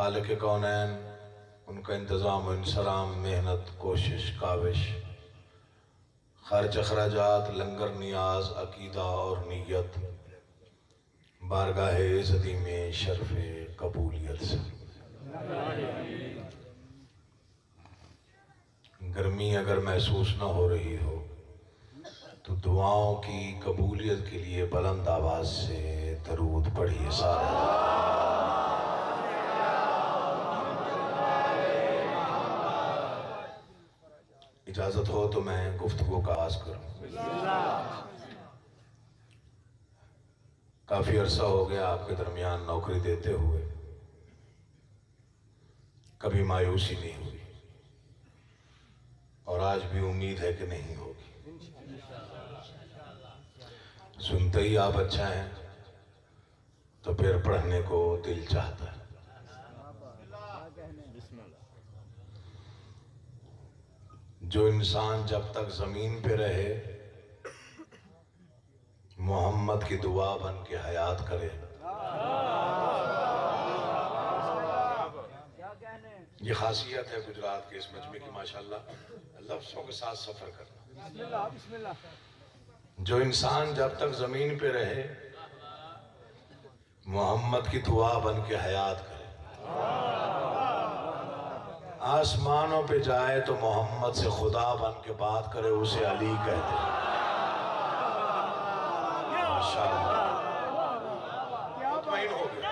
मालिक कौनैन, उनका इंतज़ाम इंसराम, मेहनत, कोशिश, काविश, खर्च अखराजात, लंगर, नियाज, अकीदा और नीयत बारगाह इज़्ज़ती में शर्फ़ कबूलियत से। गर्मी अगर महसूस न हो रही हो तो दुआओं की कबूलियत के लिए बुलंद आवाज से दरूद पढ़िए सारे। इजाजत हो तो मैं गुफ्तगू का आगाज करूं। काफी अरसा हो गया आपके दरमियान नौकरी देते हुए, कभी मायूसी नहीं हुई और आज भी उम्मीद है कि नहीं होगी। सुनते ही आप अच्छा हैं तो फिर पढ़ने को दिल चाहता है। जो इंसान जब तक जमीन पे रहे मोहम्मद की दुआ बन के हयात करे, ये खासियत है गुजरात के इस मजमे की माशाल्लाह। लफ्जों के साथ सफर करना। जो इंसान जब तक जमीन पे रहे मोहम्मद की दुआ बन के हयात करे, आसमानों पे जाए तो मोहम्मद से खुदा बन के बात करे, उसे अली कहते हैं। मुतमईन हो गया,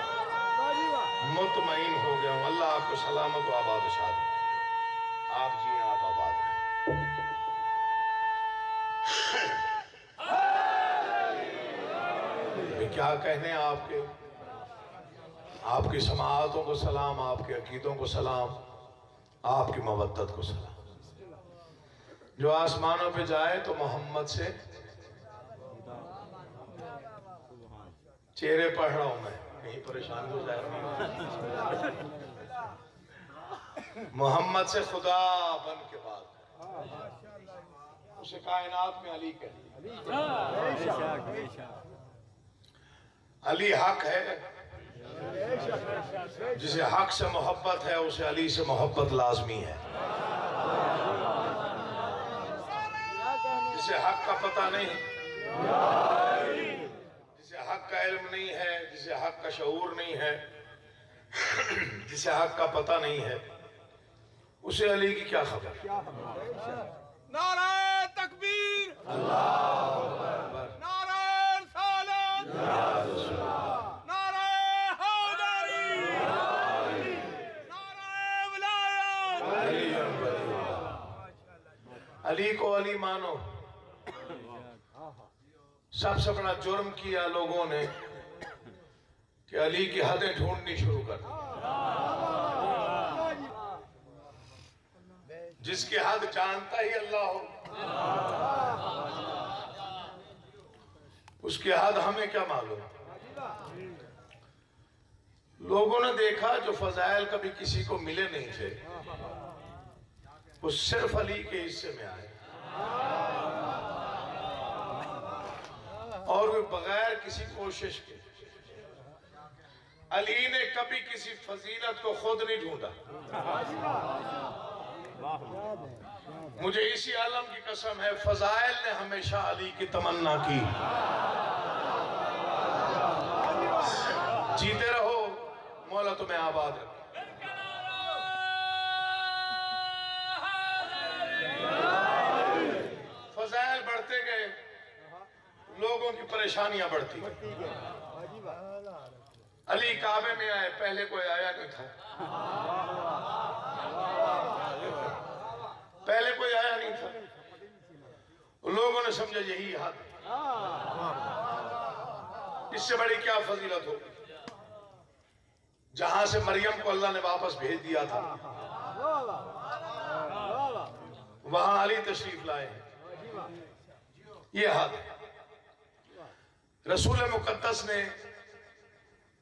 मुतमईन हो गया हूं। अल्लाह आपको सलामत व आबाद शाद रखे। आप जिए, आप आबाद रहें। क्या कहने आपके, आपकी समाअतों को सलाम, आपके अकीदों को सलाम, आपकी मवद्दत को सलाम। जो आसमानों पे जाए तो मोहम्मद से, चेहरे पढ़ रहा हूं मैं, कहीं परेशान हो जाए। मोहम्मद से खुदा बन के बात करे, उसे कायनात में अली कहे। अली हक है, जिसे हक से मोहब्बत है उसे अली से मोहब्बत लाजमी है। जिसे हक का पता नहीं, जिसे हक का इल्म नहीं है, जिसे हक का शऊर नहीं है, जिसे हक का पता नहीं है, उसे अली की क्या खबर। नारे तकबीर, अल्लाहु अकबर, नारे रिसालत, नारे हैदरी, नारे विलायत। अली को अली मानो। सबसे बड़ा जुर्म किया लोगों ने कि अली की हदें ढूंढनी शुरू कर दी। जिसकी हद जानता ही अल्लाह हो, उसकी हद हमें क्या मालूम। लोगों ने देखा जो फजाइल कभी किसी को मिले नहीं थे वो सिर्फ अली के हिस्से में आए, और वे बगैर किसी कोशिश के। अली ने कभी किसी फजीलत को खुद नहीं ढूंढा। मुझे इसी आलम की कसम है, फजाइल ने हमेशा अली की तमन्ना की। जीते रहो, मौला तुम्हें आबाद रखे। फजाइल बढ़ते गए, लोगों की परेशानियां बढ़ती गई। अली काबे में आए, पहले कोई आया नहीं था, पहले कोई आया नहीं था। लोगों ने समझा यही हद, इससे बड़ी क्या फजीलत हो। जहां से मरियम को अल्लाह ने वापस भेज दिया था वहां अली तशरीफ लाए, ये हद है। रसूल मुकद्दस ने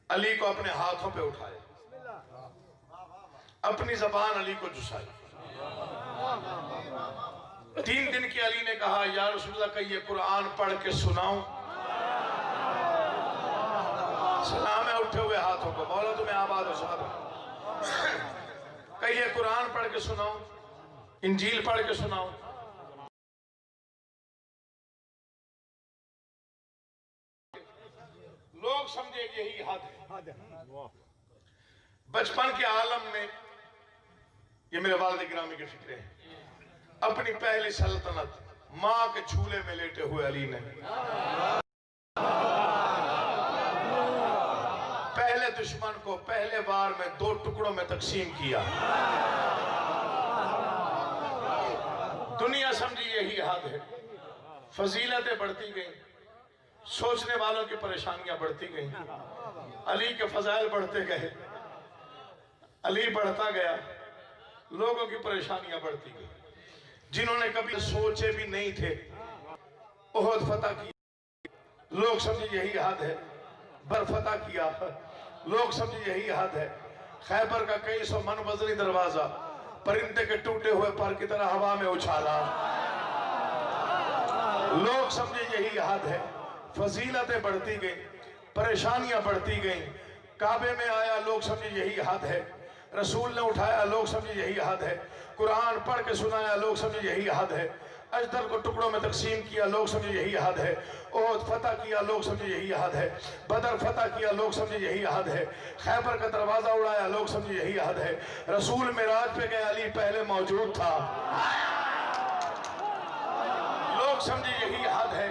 अली को अपने हाथों पे उठाया, अपनी जबान अली को झुसाई। 3 दिन के अली ने कहा, या रसूलल्लाह का ये कुरान पढ़ के सुनाऊं। सलाम है उठे हुए हाथों को, मौला तुम्हें आबाद हो साहब। पढ़ के सुनाऊं, इंजील पढ़ के सुनाऊं? लोग समझे यही हद है। बचपन के आलम में, ये मेरे वालिद गिरामी की फिक्र है, अपनी पहली सल्तनत मां के झूले में लेटे हुए अली ने पहले दुश्मन को पहले बार में 2 टुकड़ों में तकसीम किया। दुनिया समझी यही हद है। फजीलतें बढ़ती गई, सोचने वालों की परेशानियां बढ़ती गई, अली के फजाइल बढ़ते गए, अली बढ़ता गया, लोगों की परेशानियां बढ़ती गई। जिन्होंने कभी सोचे भी नहीं थे ओहद फतह किया, लोग समझे यही हद है। बर फतह किया, लोग समझे यही हद है। खैबर का कई सौ मन वजनी दरवाजा परिंदे के टूटे हुए पर की तरह हवा में उछाला, लोग समझे यही हद है। फजीलतें बढ़ती गई, परेशानियां बढ़ती गई। काबे में आया, लोग समझे यही हद है। रसूल ने उठाया, लोग समझे यही हद है। कुरान पढ़ के सुनाया, लोग समझे यही हद है। अजदर को टुकड़ों में तकसीम किया, लोग समझे यही हद है। ओहद फतह किया, लोग समझे यही हद है। बदर फतह किया, लोग समझे यही हद है। खैबर का दरवाजा उड़ाया, लोग समझे यही हद है। रसूल मेराज पे गए, अली पहले मौजूद था, लोग समझे यही हद है।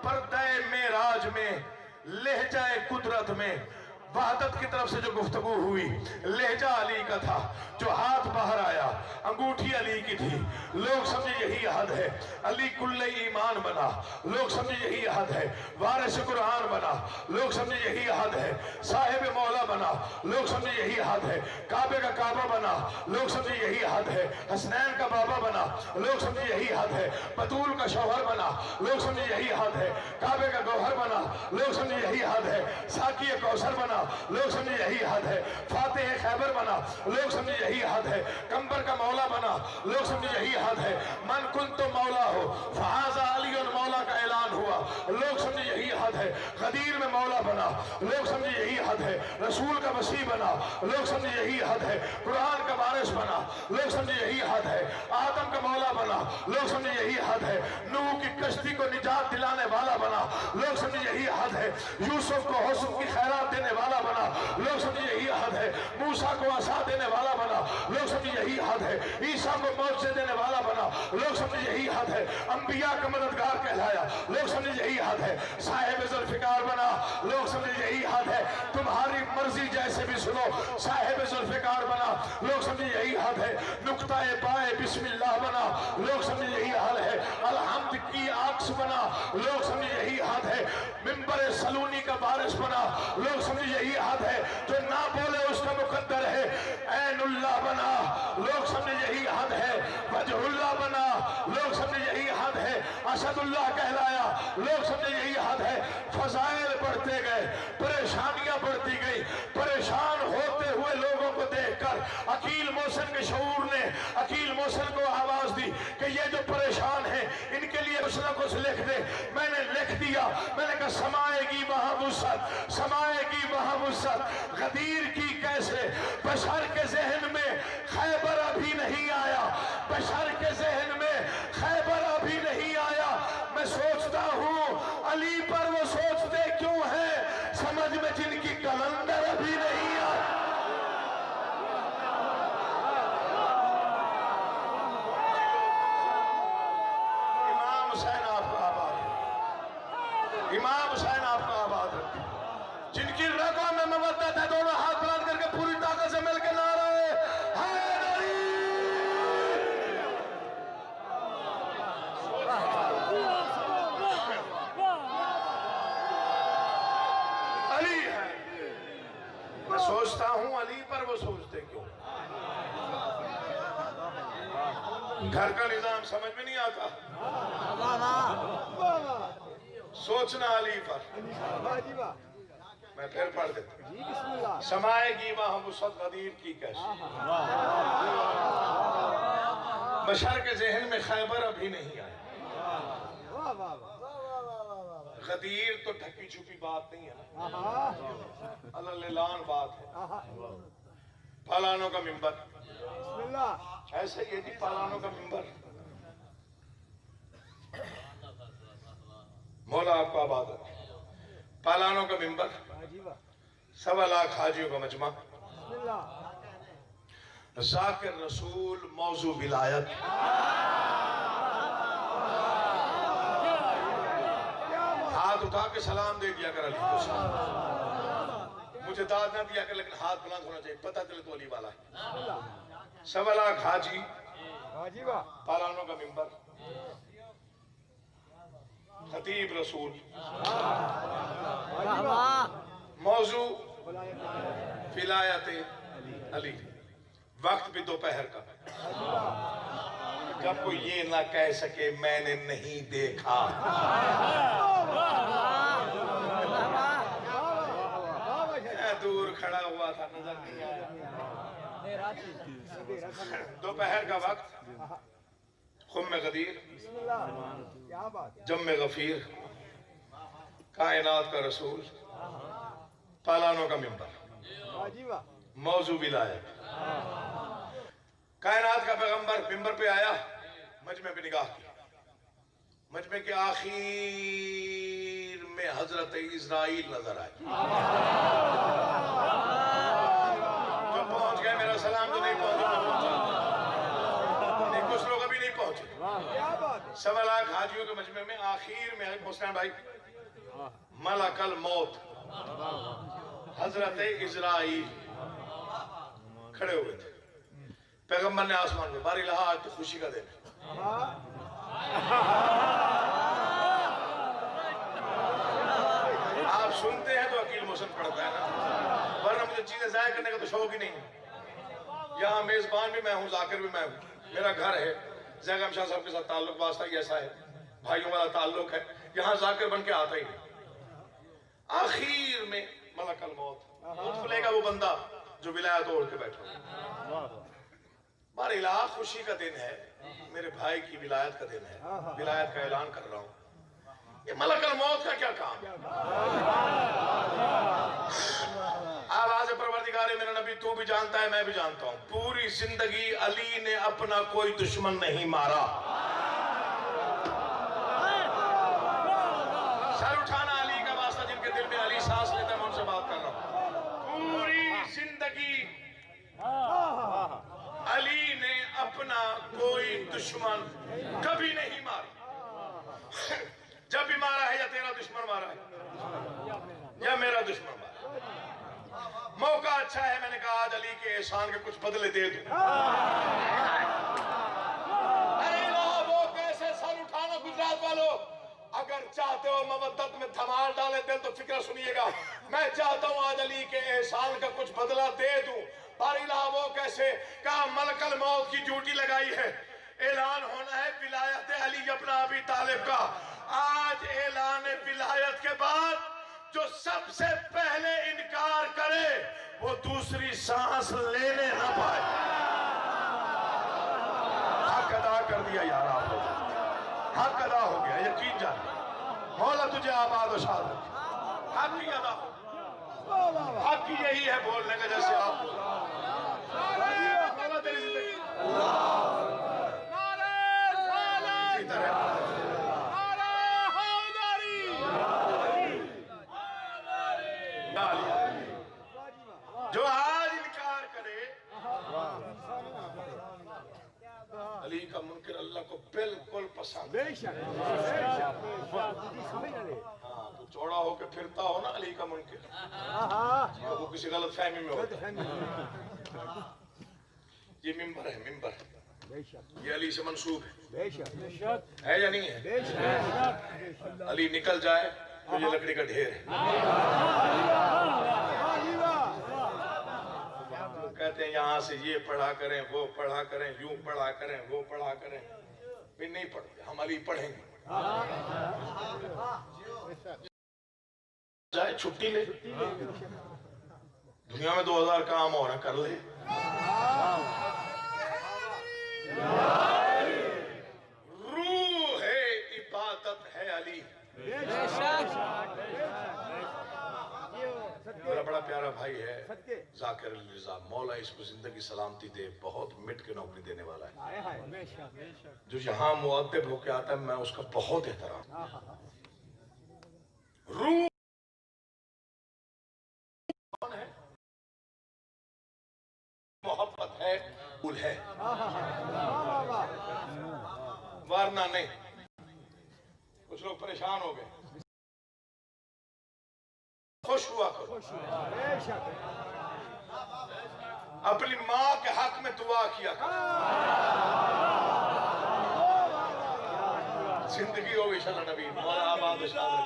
पर्दे मेराज में लहजाए कुदरत में वहदत की तरफ से जो गुफ्तगू हुई, लहजा अली का था। जो हाथ बाहर आया, अंगूठी अली की थी, लोग समझे यही हद है। अली कुल्ले ईमान बना, लोग समझे यही हद है। वारिस कुरान बना, लोग समझे यही हद है। साहिब मौला बना, लोग समझे यही हद है। काबे का काबा बना, लोग समझे यही हद है। हसनैन का बाबा बना, लोग समझे यही हद है। बतूल का शौहर बना, लोग समझे यही हद है। काबे का गौहर बना, लोग समझे यही हद है। साकी कौसर बना, लोग समझे यही हद है। फातिह खैबर बना, लोग समझे यही हद है। कंबर का मौला बना, लोग समझे यही हद है। मन कुन तो मौला हो फहाजा अली और मौला का ऐलान हुआ, लोग समझे यही हद है। गदीर में मौला बना, लोग समझे यही हद है। रसूल का वसी बना, लोग समझे यही हद है। कुरान का वारिस बना, लोग समझे यही हद है। आदम का मौला बना, लोग समझे यही हद है। नूह की कश्ती को निजात दिलाने वाला बना, लोग समझे यही हद है। यूसुफ को हुस्न की खैरात देने वाला बना, लोग समझे यही हद है। मूसा को आसा देने वाला बना, लोग समझे यही हद है। ईसा को मौत से देने वाला बना, लोग समझे यही हद है। अंबिया का मददगार कहलाया, लोग समझे यही हद है। साहिब जुल्फिकार बना, लोग समझे यही हद है। तुम्हारी मर्जी जैसे भी सुनो, साहिब जुल्फिकार बना, लोग समझे यही हद है। नुक्ताए पाए बिस्मिल्लाह बना, लोग समझे यही हद है। अलहम्द की आक्स बना, लोग समझे यही हद है। मिंबर सलूनी का वारिस बना, लोग समझे यही हद है। जो ना बोले उसका मुकद्दर है। ऐनुल्लाह बना, लोग समझे यही हद है। वजहुल्लाह बना, लोग समझे यही हद है। असदुल्लाह कहलाया, लोग समझे यही हद है। फजाइल बढ़ते गए, परेशानियां बढ़ती गई। परेशान होते हुए लोगों को देखकर अकील मोहसिन के शऊर ने अकील मोहसिन को आवाज दी कि ये जो परेशान है इनके लिए कुछ ना कुछ लिख दे। मैंने लिख दिया, मैंने कहा समाएगी वहां वुसअत, समाएगी वहां वुसअत। गदीर की कैसे, बशर के जहन में खैबर अभी नहीं आया, बशर के जहन में खैबर अभी नहीं आया। मैं सोचता हूं अली पर वो सोचते क्यों हैं, समझ में जिनकी कलंदर अभी नहीं आया। इमाम हुसैन आपका आबाद, इमाम हुसैन आपका आबाद रखे। जिनकी रगों में मवद्दत है, दोनों हाथ बुलंद करके पूरी ताकत से मिलकर नारे हैदरी। अली है। मैं सोचता हूं अली पर वो सोचते क्यों। घर का निजाम समझ में नहीं आता, सोचना अली पर। मैं फिर पढ़ देता, समाएगी वहां वुसअत गदीर की कैसे। बशर के जहन में खैबर अभी नहीं आया। गदीर तो ढकी छुपी बात नहीं है ना, अल्लाह बात है। फलानों का मिंबर, ऐसे ही है जी पालानों का मिंबर। मौला आपको आबाद रखे। पालानों का मिंबर, 1.25 लाख हाजियों का मजमा, ज़ाकिर रसूल, मौजू विलायत। हाथ उठा के सलाम दे दिया कर अली को। मुझे दाद ना दिया कर, लेकिन हाथ बुलंद होना चाहिए, पता चले तो अली वाला है। 1.25 लाख हाजी, पालानों का मिंबर, खतीब रसूल, मौजू विलायत अली। वक्त भी दोपहर का, जब कोई ये ना कह सके मैंने नहीं देखा। दूर खड़ा हुआ था, नजर नहीं आया। दोपहर का वक्त, खुम्मे गदीर, जम्मे गफीर, कायनात का रसूल, पालानों का मिंबर, मौजू विलायत। कायनात का पैगंबर मिंबर पे आया, मजमे पे निगाह की। मजमे के आखिर में हजरत इजराइल नजर आए। जो पहुंच गए, मेरा सलाम जो नहीं पहुंचा, नहीं, कुछ लोग अभी नहीं पहुंचे। 1.25 लाख हाजियों के मजमे में आखिर में मुस्लिम भाई मलकल मौत हजरत इजराइल खड़े हुए थे। पैगंबर ने आसमान में, बारी लहा, आज तो खुशी का दिन है। आप सुनते हैं तो अकील मोशन पड़ता है ना, वरना मुझे चीजें जाया करने का तो शौक ही नहीं है। यहाँ मेजबान भी मैं हूँ, जाकिर भी मैं हूँ, मेरा घर है। जैगम शाह साहब के साथ ताल्लुक वास्ता ही ऐसा है, भाइयों वाला ताल्लुक है। यहाँ जाकिर बन के आता ही नहीं। आखिर में मलकल मौत उठलेगा वो बंदा जो विलायत ओढ़ के बैठा। बारिला खुशी का दिन है, मेरे भाई की विलायत का दिन है, विलायत का ऐलान कर रहा हूँ। ये मलकल मौत का क्या काम? आवाज़ परवरदिगार मेरा नबी, तू भी जानता है, मैं भी जानता हूँ, पूरी जिंदगी अली ने अपना कोई दुश्मन नहीं मारा। सर उठाना अली का वास्ता, जिनके दिल में अली सांस लेता है, मैं उनसे बात कर रहा हूँ। पूरी जिंदगी अली ने अपना कोई दुश्मन कभी नहीं मारा। जब भी मारा है, या तेरा दुश्मन मारा है या मेरा दुश्मन मारा। मौका अच्छा है, मैंने कहा आज अली के एहसान के कुछ बदले दे दूं। अरे वो कैसे सर उठाना गुजरात वालों, अगर चाहते हो मवद्दत में धमाल डाले दिल तो फिक्र सुनिएगा। मैं चाहता हूं आज अली के एहसान का कुछ बदला दे दूं। बारिला वो कैसे, कहा मलकल मौत की ड्यूटी लगाई है, ऐलान होना है विलायत अली अपना अबी तालिब का। आज ऐलान विलायत के बाद जो सबसे पहले इनकार करे वो दूसरी सांस लेने ना पाए। हक अदा कर दिया यार आप लोग, हक अदा हो गया, यकीन जान। मौला तुझे आबाद और शाद रखे। हक ही अदा हो, हक ही यही है बोलने का, जैसे आप तेरी जिंदगी जो आज इनकार करे अली का मुनकर अल्लाह को बिल्कुल पसंद। हाँ, तो चौड़ा होके फिरता हो ना अली का मुनकर, वो किसी गलत फहमी में होता है। ये मिंबर है, मिंबर ये अली से मंसूब है या नहीं है? अली निकल जाए तो ये लकड़ी का ढेर है। कहते हैं यहाँ से ये पढ़ा करें, वो पढ़ा करें, यूं पढ़ा करें, वो पढ़ा करें, भी नहीं पढ़ते, हम अली पढ़ेंगे। जाए छुट्टी ले, दुनिया में 2000 काम और हैं, कर ले। रूह है, इबादत है अली। मेरा बड़ा प्यारा भाई है जाकिर, जाकिर अली रिजा, मौला इसको जिंदगी सलामती दे, बहुत मिट के नौकरी देने वाला है। जो यहाँ मुअद्दिब होके आता है, मैं उसका बहुत एहतराम। रूह कौन है? मोहब्बत है, फूल है, वरना नहीं। कुछ लोग परेशान हो गए। खुश हुआ करो, अपनी माँ के हक में दुआ किया करो। जिंदगी हो गई शाला नबी मौला आबाद शाला।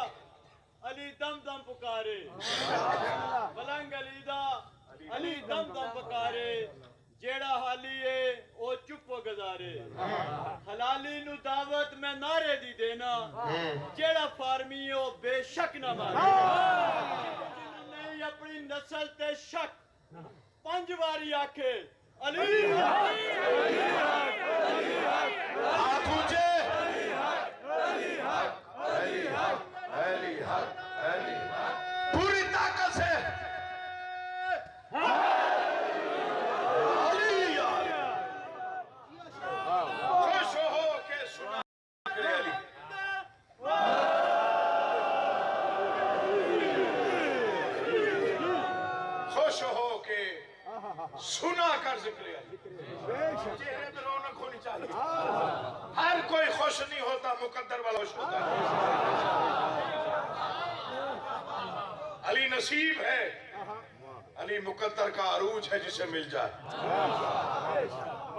अली दम दम पुकारे, मलंग अली दा अली दम दम पुकारे, जेड़ा हाली है वो चुप गुजारे। हलाली नु दावत में नारे दी देना, जेड़ा फार्मी हो बेशक न मारे। नहीं अपनी नस्ल ते शक, 5 बारी आखे अली हाथ ऊंचे, पूरी ताकत से खुश हो के सुना अली। खुश हो के सुना कर जिक्र अली। चेहरे पे रौनक होनी चाहिए। हर कोई खुश नहीं होता, मुकद्दर वाला खुश होता है। अली नसीब है, अली मुकद्दर का अरूज है जिसे मिल जाए।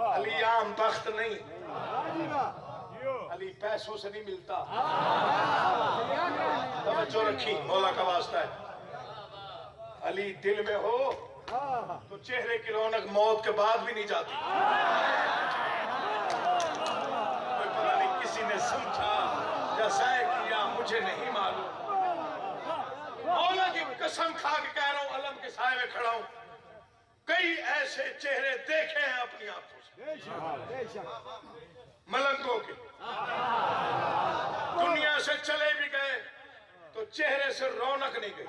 अली आम तख्त नहीं, अली पैसों से नहीं मिलता। तवज्जो रखी, मौला का वास्ता है। अली दिल में हो तो चेहरे की रौनक मौत के बाद भी नहीं जाती। कोई पता नहीं किसी ने समझा या ज़ाय किया, मुझे नहीं मालूम। मौला की कसम खा के कह रहा हूं, अलम के साए में खड़ा हूं, कई ऐसे चेहरे देखे हैं अपनी आंखों से, मलंगों के। दुनिया से चले भी गए तो चेहरे से रौनक नहीं गई।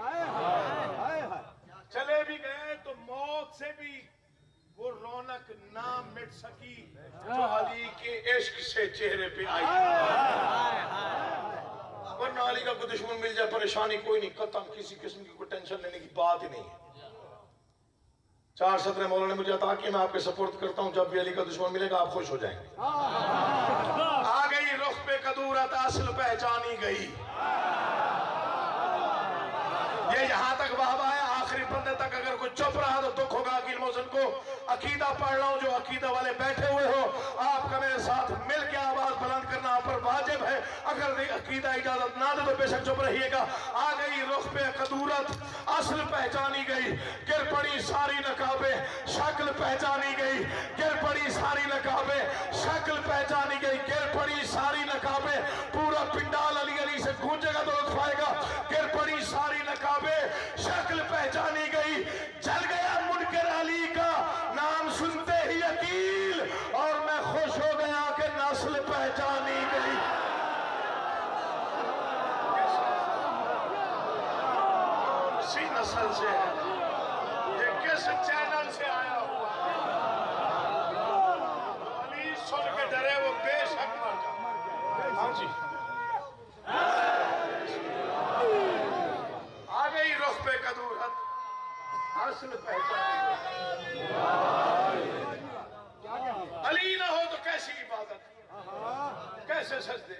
चले भी गए तो मौत से भी वो रौनक ना मिट सकी जो अली के इश्क से चेहरे पे आई। वरना अली का कोई दुश्मन मिल जाए परेशानी कोई नहीं, कतम किसी किस्म की कोई टेंशन लेने की बात ही नहीं है। 4 सत्र मौला ने मुझे अता किए, मैं आपके सपोर्ट करता हूं। जब भी अली का दुश्मन मिलेगा आप खुश हो जाएंगे। आ गई रुख पे कदूरत, असल पहचानी गई। ये यहां तक वाहवा है, आखिरी बंदे तक अगर कोई चुप रहा तो दुख होगा। अकील मोहसिन को अकीदा पढ़ रहा हूं, जो अकीदा वाले बैठे हुए हो, आपका मेरे साथ मिल के आवाज बुलंद करना आप पर वाजिब है। अगर अकीदा इजाजत ना दे तो बेशक चुप रहिएगा। आ गई रुख पे कदूरत, असल पहचानी गई। गिर पड़ी सारी नकाबे, शक्ल पहचानी गई। गिर पड़ी सारी नकाबे, शक्ल पहचानी गई। गिर पड़ी सारी नकाबे, पूरा पिंडाल अली अली से गूंजेगा तो लुत्फ आएगा। गिर पड़ी सारी नकाबे, शक्ल पहचानी गई। जल गया मुनकर अली का नाम सुनते ही अकील, और मैं खुश हो गया कि नस्ल पहचानी गई। इसी नस्ल से है, ये किस चैनल से आया हुआ है? अली सुन के डरे वो बेशक मर जाए। हाँ जी, आ गई रुख पे कदूरत, असल पहचानी। अली ना हो तो कैसी इबादत, कैसे सजदे,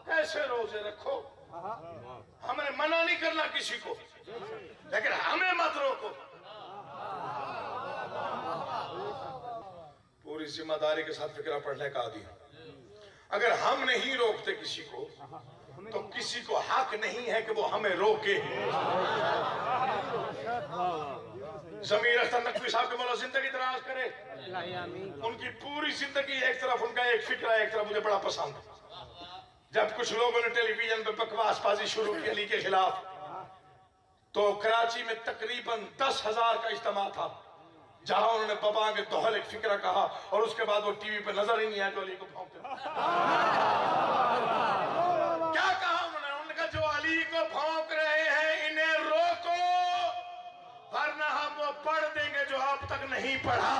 कैसे रोजे रखो। हमने मना नहीं करना किसी को, लेकिन हमें मत रोको। पूरी जिम्मेदारी के साथ फिक्रा पढ़ने का आदि। अगर हम नहीं रोकते किसी को तो किसी को हक नहीं है कि वो हमें रोके। ज़मीर अख्तर नकवी साहब के मौला जिंदगी दराज करे। उनकी पूरी जिंदगी, एक तरफ उनका एक फिक्र है, एक तरफ मुझे बड़ा पसंद। जब कुछ लोगों ने टेलीविजन पे बकवासबाजी शुरू की अली के खिलाफ, तो कराची में तकरीबन 10,000 का इज्तिमा था, जहां उन्होंने बबा के दोहल एक फिक्रा कहा, और उसके बाद वो टीवी पे नजर ही नहीं आया जो अली को भौंकते। क्या कहा उन्होंने कहा जो अली को भौंक रहे हैं इन्हें रोको, वरना हम वो पढ़ जो अब तक नहीं पढ़ा।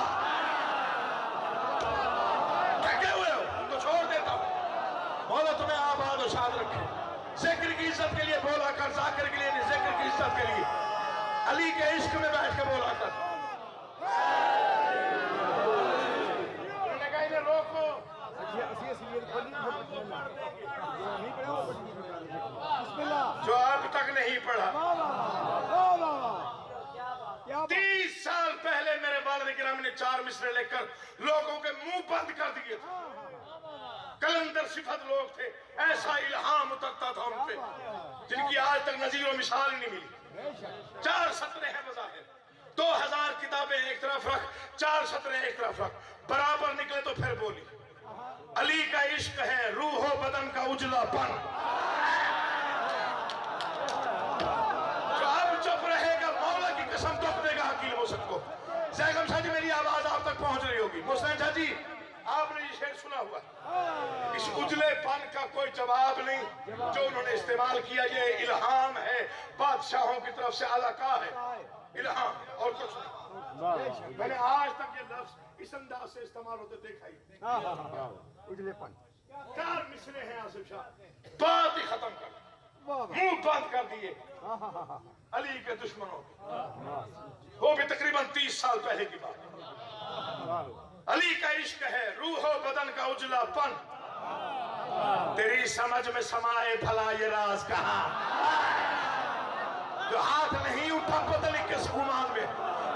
थके हुए हो, उनको छोड़ देता हूं। मौला तुम्हें आबाद और शाद रखे। जिक्र की इज्जत के लिए बोला कर, जाकिर के लिए नहीं, जिक्र की इज्जत के लिए। अली के इश्क में बैठ के बोला कर। उन्होंने कहा इन्हें रोको। जो अब तक नहीं पढ़ा। 30 साल पहले मेरे वालिद गिरामी ने 4 मिसरे लेकर लोगों के मुंह बंद कर दिए थे। कलंदर सिफत लोग थे, ऐसा इल्हाम उतरता था उन पे जिनकी आज तक नजीर और मिसाल ही नहीं मिली। 4 सतरे हैं बज़ाहिर, 2000 किताबें एक तरफ रख, 4 सतरे एक तरफ रख, बराबर निकले तो फिर बोली। अली का इश्क है रूह और बदन का उजलापन। जो अब चुप रहेगा मौला की कसम तो देगा हकीम हो सबको। सैगम शाह जी मेरी आवाज आप तक पहुंच रही होगी। मुस्लिम शाह जी आपने ये शेर सुना हुआ। इस उजलेपन का कोई जवाब नहीं जो उन्होंने इस्तेमाल किया। ये इल्हाम है, बादशाहों की तरफ से अलका है, इल्हाम और कुछ नहीं। मैंने आज तक ये लफ्ज इस अंदाज से इस्तेमाल होते देखा ही। उजलेपन 4 मिसरे हैं आसिफ शाह, बात ही खत्म कर, मुंह बंद कर दिए अली के दुश्मनों के। वो भी तकरीबन 30 साल पहले की बात। अली का इश्क है रूह और बदन का उजलापन। तेरी समझ में समाए भला ये राज कहां। जो हाथ नहीं उठा पता नहीं किस गुमान में,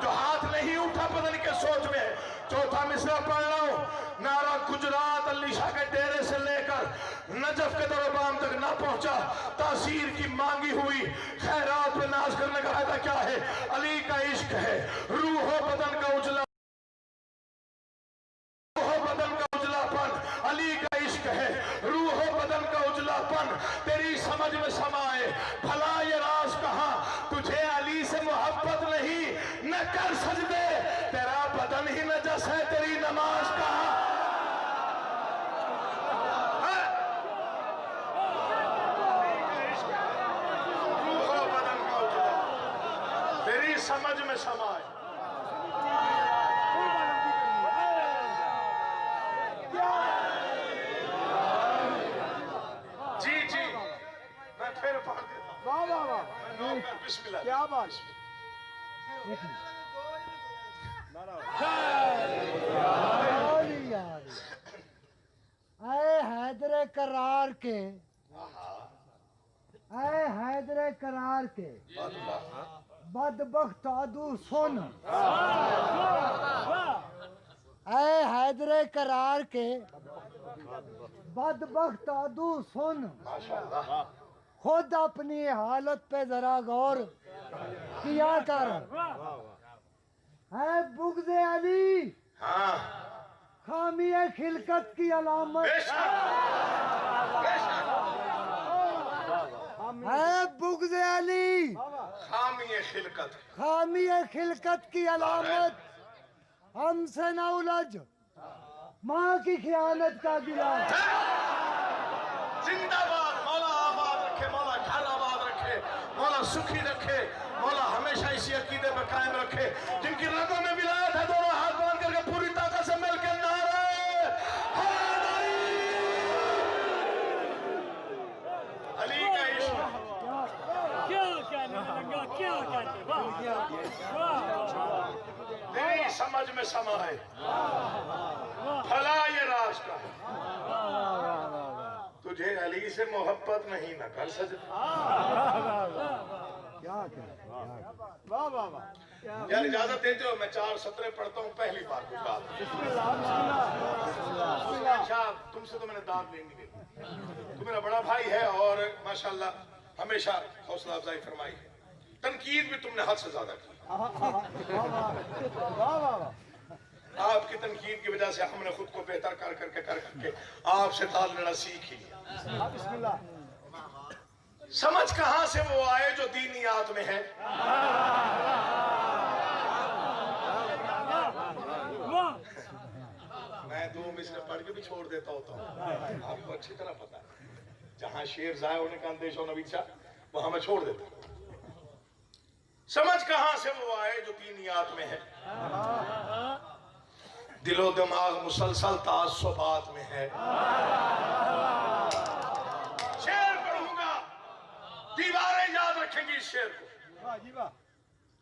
जो हाथ नहीं उठा पता नहीं किस सोच में। चौथा मिसरा पढ़ रहा हूं। नारा गुजरात अली शाह के डेरे से लेकर नजफ के दरबाम तक ना पहुंचा, तासीर की मांगी हुई खैरात में नाज करने का फायदा क्या है। अली का इश्क है रूह और बदन का उजला, अली का इश्क है रूह और बदन का उजलापन। तेरी समझ में समाए भला ये राज कहां। तुझे अली से मोहब्बत नहीं न कर सजदे, तेरा बदन ही नजस है, तेरी नमाज कहां। रूह और बदन का उजलापन तेरी समझ में समाए। फिर पढ़ देता हूं। वाह वाह वाह, बिस्मिल्लाह। क्या बात। ऐ हैदर करार के, ऐ हैदर करार के बदबख्त आदू सुन। ऐ हैदर करार के बदबख्त आदू सुन। खुद अपनी हालत पे जरा गौर किया कर। है बुग़्ज़े अली खामी खिलकत की अलामत। है बुग़्ज़े अली खामी खिलकत की अलामत। हमसे न उलझ माँ की खियानत का गिला। जिंदाबाद। मौला आबाद रखे, मौला घर आबाद रखे, मौला सुखी रखे, मौला हमेशा इसी अकीदे में कायम रखे। जिनकी रगों में विलायत है दोनों हाथ बांध करके पूरी ताकत से मिलकर नारे अली का इश्क। तेरी समझ में समाए भला ये राज का है। तुझे अली से मोहब्बत नहीं न कर सकते। यार इजाजत देते हो मैं 4 सतरे पढ़ता हूँ पहली बार गुजरात। तुमसे तो मैंने दाद लेनी है। तू मेरा बड़ा भाई है और माशाल्लाह हमेशा हौसला अफजाई फरमाई है। तनकीद भी तुमने हद से ज्यादा की। आपकी तनकीद की वजह से हमने खुद को बेहतर कर करके आपसे ताल लेना सीख ही लिया। समझ कहां से वो आए जो दीनियात में है। मैं 2 मिसरे पढ़ के भी छोड़ देता होता हूँ, आपको अच्छी तरह पता है। जहां शेर जाए होने का अंदेश हो नबी साहब वहां मैं छोड़ देता हूँ। समझ कहां से वो आए जो दीनियात में है, दिलो दिमाग मुसलसल तासुबात में है। शेर पढ़ूंगा, दीवारें याद रखेंगी इस शेर को।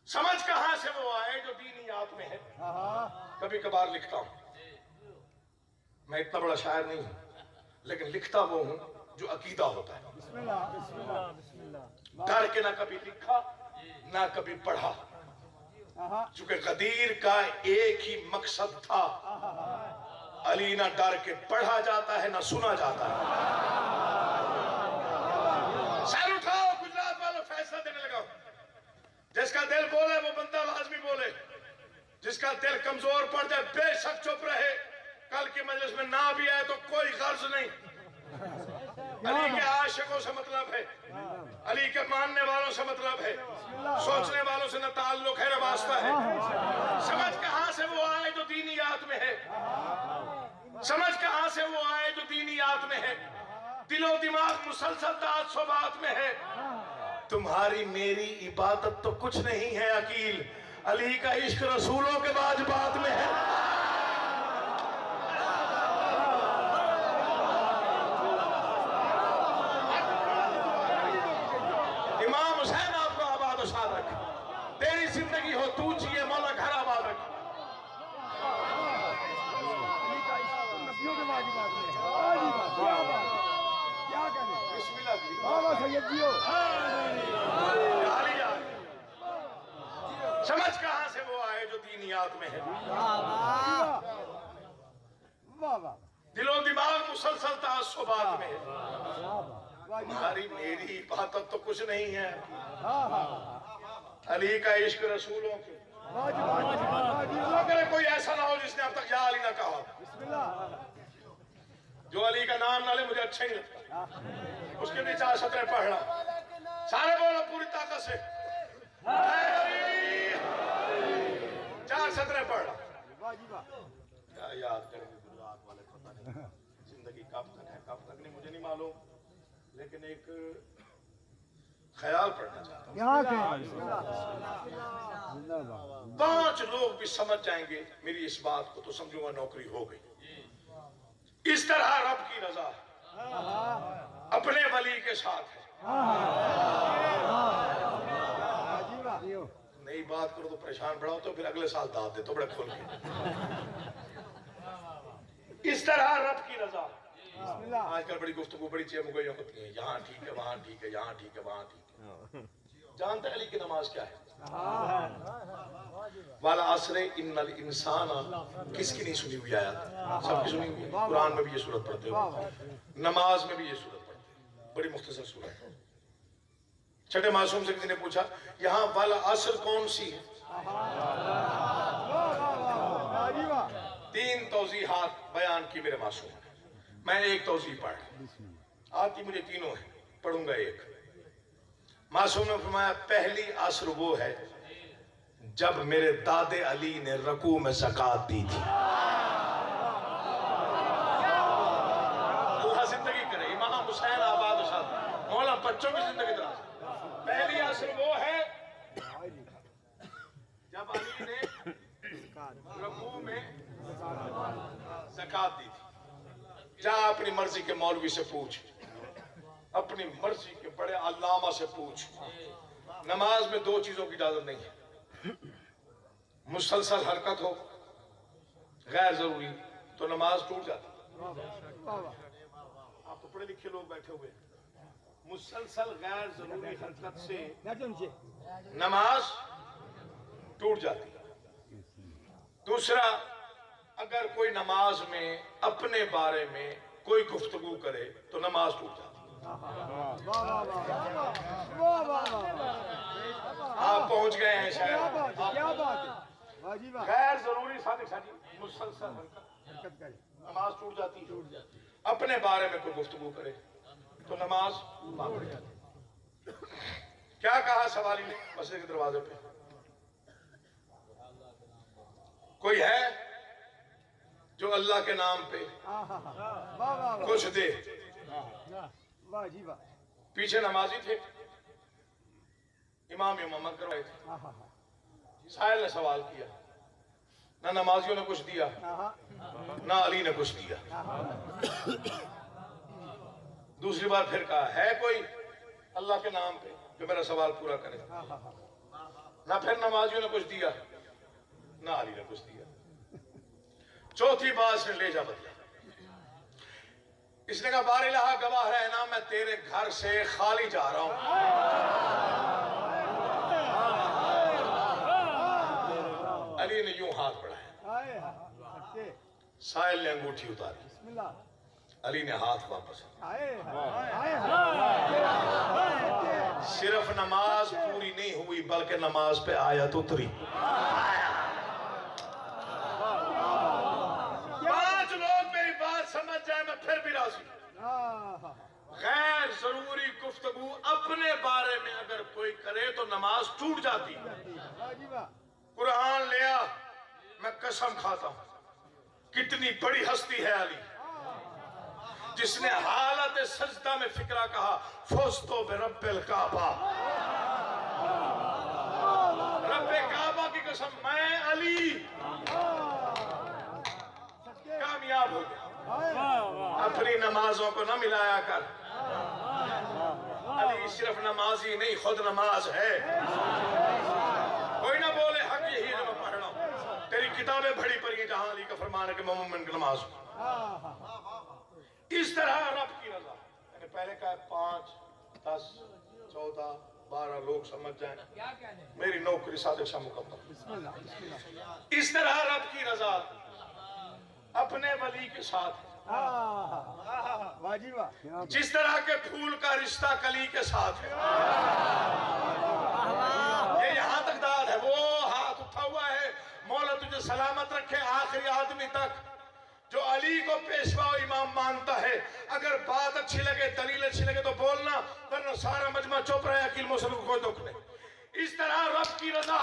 समझ कहां से वो आए जो दीनियात में है। कभी कभार लिखता हूं, मैं इतना बड़ा शायर नहीं हूं, लेकिन लिखता वो हूं जो अकीदा होता है। डर के ना कभी लिखा ना कभी पढ़ा, चूंकि गदीर का एक ही मकसद था, अली ना डर के पढ़ा जाता है ना सुना जाता है। सर उठाओ गुजरात वालों, फैसला देने लगाओ। जिसका दिल बोले वो बंदा लाजमी बोले, जिसका दिल कमजोर पड़ जाए बेशक चुप रहे। कल की मजलिस में ना भी आए तो कोई गर्ज नहीं। अली के आशिकों से मतलब है, अली के मानने वालों से मतलब है, सोचने वालों से न ताल्लुक है न वास्ता है। समझ कहां से वो आए जो दीनियात में है, समझ कहां से वो आए जो दीनियात में है, दिलो दिमाग मुसलसल तासुबात में है। तुम्हारी मेरी इबादत तो कुछ नहीं है अकील, अली का इश्क रसूलों के वाजिबात में है। इमाम हुसैन आपको आबाद और शाद रखे, तेरी जिंदगी हो तू जिए, मौला घर आबाद रखे। बिस्मिल्लाह जी। समझ कहां से वो आए जो दीनियात में है, दिलो दिमाग मुसलसल तासुबात में है। तुम्हारी मेरी इबादत तो कुछ नहीं है, अली का इश्क रसूलों के। अगर कोई ऐसा ना हो जिसने अब तक या अली ना कहा, जो अली का नाम ना ले मुझे अच्छा नहीं लगता। उसके लिए 4 सतरें पढ़ना, सारे बोलो पूरी ताकत से 4 सतरें पढ़ना। क्या याद करेंगे गुजरात वाले, पता नहीं जिंदगी कब तक है कब तक नहीं मुझे नहीं मालूम, लेकिन एक ख्याल पढ़ना चाहता हूँ। 5 लोग भी समझ जाएंगे मेरी इस बात को तो समझूंगा नौकरी हो गई। इस तरह रब की रजा अपने वली के साथ है। नई बात करो तो परेशान बढ़ाओ तो फिर अगले साल दाद दे तो बड़े खुल के। इस तरह रब की रजा। आजकल बड़ी गुफ्तगू बड़ी चेमुगोइयां होती हैं, यहाँ ठीक है वहां ठीक है, यहाँ ठीक है वहां ठीक है। जानते अली की नमाज क्या है? वाला असरे इन्नल इंसान, किसकी नहीं सुनी हुई आयत? सबकी सुनी हुई है। कुरान में भी ये सूरत पढ़ते हो, नमाज में भी ये सूरत पढ़ते हो, बड़ी मुख्तसर सूरत है। छठे मासूम से किसी ने पूछा यहाँ वाला असर कौन सी है? 3 तौजीहात बयान की मेरे मासूम ने, मैं एक तौजीह पढ़ आती मुझे तीनों है, पढ़ूंगा एक। मासूम ने फरमाया पहली असर वो है जब मेरे दादे अली ने रकू में ज़कात दी थी। अल्लाह जिंदगी करे, इमाम हुसैन आबाद साहब मौला बच्चों की जिंदगी दराज। पहली असर वो है जब अली ने रकू में ज़कात दी थी। जा अपनी मर्जी के मौलवी से पूछ, अपनी मर्जी के बड़े अल्लामा से पूछ, नमाज में 2 चीजों की इजाजत नहीं है। मुसलसल हरकत हो गैर जरूरी तो नमाज टूट जाती। आप तो पढ़े लिखे लोग बैठे हुए, मुसलसल गैर जरूरी हरकत से नमाज टूट जाती। दूसरा, अगर कोई नमाज में अपने बारे में कोई गुफ्तगू करे तो नमाज टूट जाती। आप पहुंच गए हैं शायद। गैर जरूरी मुसलसल हरकत नमाज टूट जाती है। अपने बारे में कोई गुफ्तगू करे तो नमाज टूट जाती। क्या कहा सवाली ने मस्जिद के दरवाजे पे? कोई है जो अल्लाह के नाम पे कुछ दे? पीछे नमाजी थे, इमाम इमामा करवाए थे। साहिल ने सवाल किया, ना नमाजियों ने कुछ दिया ना अली ने कुछ दिया। दूसरी बार फिर कहा, है कोई अल्लाह के नाम पे जो मेरा सवाल पूरा करे? ना फिर नमाजियों ने कुछ दिया ना अली ने कुछ दिया। चौथी बार इसने लेजा बदला। इसने कहा, बार इलाहा गवाह रहना, मैं तेरे घर से खाली जा रहा हूं। अली ने यूं हाथ बढ़ाया, साहिल ने अंगूठी उतारी, अली ने हाथ वापस। सिर्फ नमाज पूरी नहीं हुई बल्कि नमाज पे आयत उतरी। 5 लोग मेरी बात समझ जाए, मैं फिर भी राजी। गैर जरूरी गुफ्तगू अपने बारे में अगर कोई करे तो नमाज टूट जाती। कुरान लिया, मैं कसम खाता हूं कितनी बड़ी हस्ती है अली, जिसने हालत सजदा में फिक्रा कहा, फौस्तो बिरब्बिल काबा, रब्बे काबा की कसम, मैं अली कामयाब हो गया। अपनी नमाजों को न मिलाया कर, अली सिर्फ नमाजी नहीं खुद नमाज है। कोई ना बोले हक यही जो मैं पढ़ रहा हूं, तेरी किताबें बड़ी पढ़ी जहां अली का फरमान है कि मैं मोमिन की नमाज। इस तरह रब की रजा, मैंने पहले कहा 5, 10, 14, 12 लोग समझ जाएं, मेरी नौकरी सादिक शाह मुकम्मल। इस तरह रब की रजा अपने वली के साथ, जिस तरह के फूल का रिश्ता कली के साथ है। ये यहां तक दाद है, वो हाथ उठा हुआ है, मौला तुझे सलामत रखे आखिरी आदमी तक, जो अली को पेशवा और इमाम मानता है। अगर बात अच्छी लगे, दलील अच्छी लगे तो बोलना, वरना सारा मजमा चुप रहे, अकील मुसलमान को कोई दुख नहीं। इस तरह रब की रजा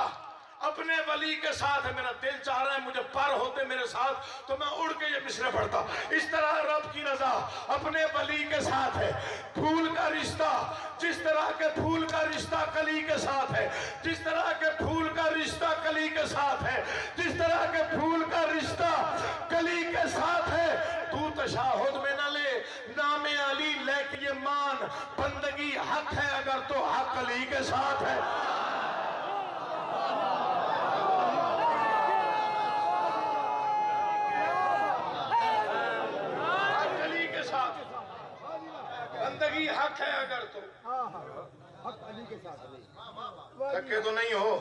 अपने वली के साथ है। मेरा दिल चाह रहा है मुझे पर होते मेरे साथ तो मैं उड़ के ये मिसरे पढ़ता। इस तरह रब की रजा अपने वली के साथ है। फूल का रिश्ता, जिस तरह के फूल का रिश्ता कली के साथ है, जिस तरह के फूल का रिश्ता कली के साथ है, जिस तरह के फूल का रिश्ता कली के साथ है। तू तशाहुद में न ले नामे अली, लेके ये मान बंदगी हक है अगर तो हक अली के साथ है। बंदगी हक है अगर तो हक अली के साथ। थके तो नहीं हो?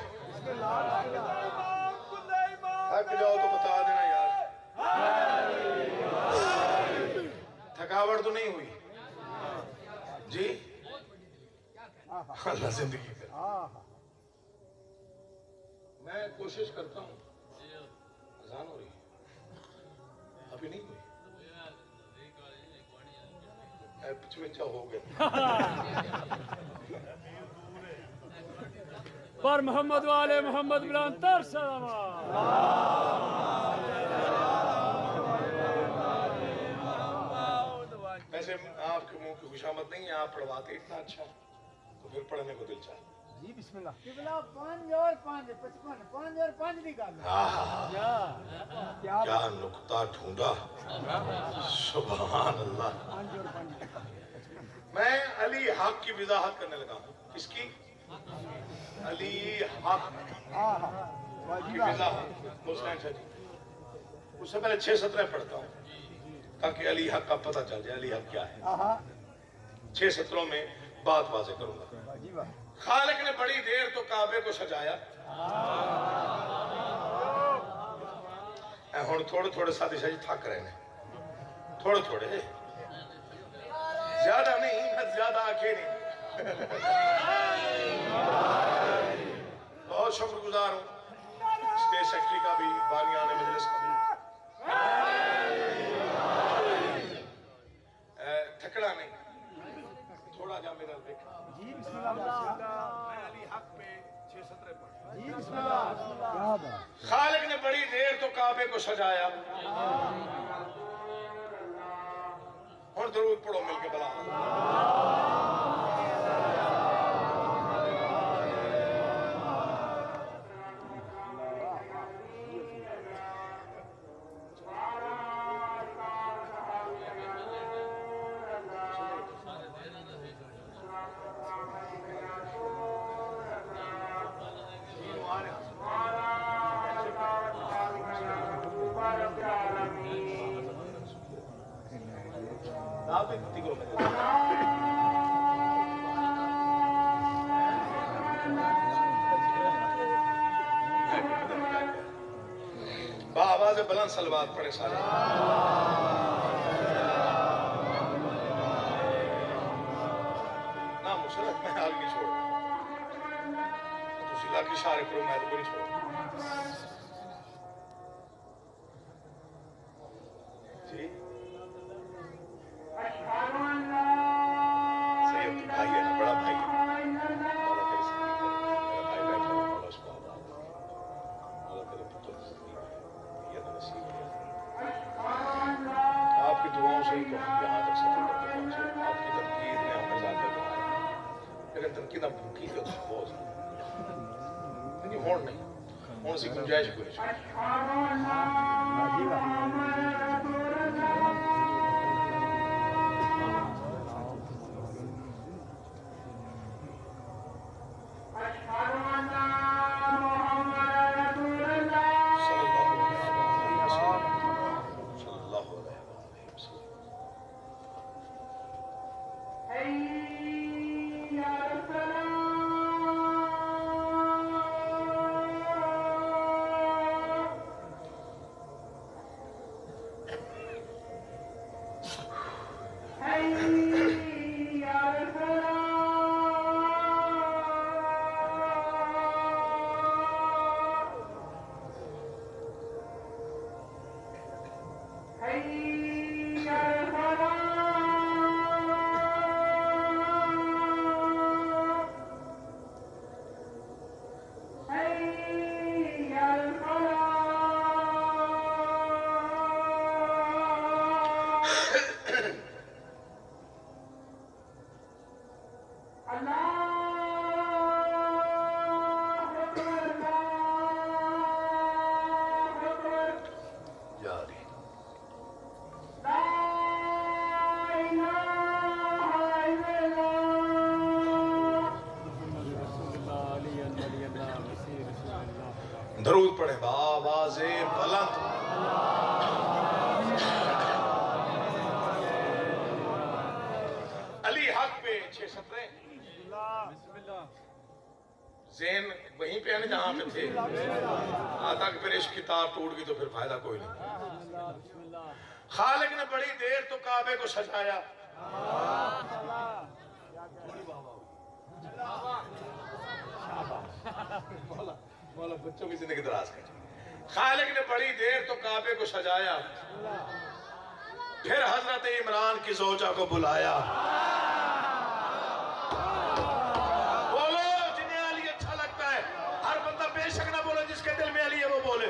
थक जाओ तो बता देना यार। थकावट तो नहीं हुई जी? अल्लाह जिंदगी कर। मैं कोशिश करता हूँ, अजान हो रही है अभी नहीं हुई, 55 हो गए पर मोहम्मद वाले मोहम्मद बिलांतर वैसे आपके मुंह की खुशामद नहीं है, आप पढ़वाते इतना अच्छा तो फिर पढ़ने को दिल चाहे जी। बिस्मिल्लाह। 5 और 5 55, 5 और 5 भी कर लो। क्या नुक्ता ढूंढा, सुभान अल्लाह। मैं अली हक की वजाहत करने लगा हूँ। किसकी? अली हक की वजाहत। उससे पहले 6 सत्रह पढ़ता हूँ ताकि अली हक का पता चल जाए अली हक क्या है। 6 सत्रों में बात वाज़ेह करूंगा। खालिक ने बड़ी देर तो काबे को सजाया, हुण थोड़े थोड़े साथी साथी थक रहे हैं, थोड़े थोड़े, ज्यादा नहीं, मैं ज्यादा आके नहीं। बहुत शुक्रगुजार हूँ स्टेज सेक्रेटरी का भी, बानियाने मजलिस का भी। थकड़ा नहीं, थोड़ा जा मेरा देखा। मैं अली हक पे 6 सत्रह पढ़। खालिक ने बड़ी देर तो काबे को सजाया, और दरूद पढ़ो मिलके बला। आप भी पति को मैं आवाज बुलंद सलवात पढ़े सारे ना मुशरफ मैं हाल की छोड़ तुसी लाकी सारे करो मैं तो कोई छोड़ जी सैयद भाई है ना बड़ा भाई है मौला तेरे साथ मेरा भाई बैठा है मौला उसको मौला तेरे पुत्र ये तो नसीब है आपकी दुआओं से ही तो हम यहाँ तक सफल करके पहुंचे आपकी तनकीद ने हमें जाकर बनाया लेकिन तनकीद अब भूखी थी उसको बहुत नहीं होड़ नहीं होड़ सी गुंजाइश कोई दरूद पढ़े बावाज़े बुलंद अली हक पे 6-17 ज़हन वहीं पे है ना जहां पे थे आता कि फिर इश्क की तार टूट गई तो फिर फायदा कोई नहीं खालिक ने बड़ी देर तो काबे को सजाया मौला बच्चों की जिंदगी दराज कर खालिक ने बड़ी देर तो काबे को सजाया फिर हजरत इमरान की जोजा को बुलाया बोलो जिन्हें अली अच्छा लगता है हर बंदा बेशक ना बोले जिसके दिल में अली है वो बोले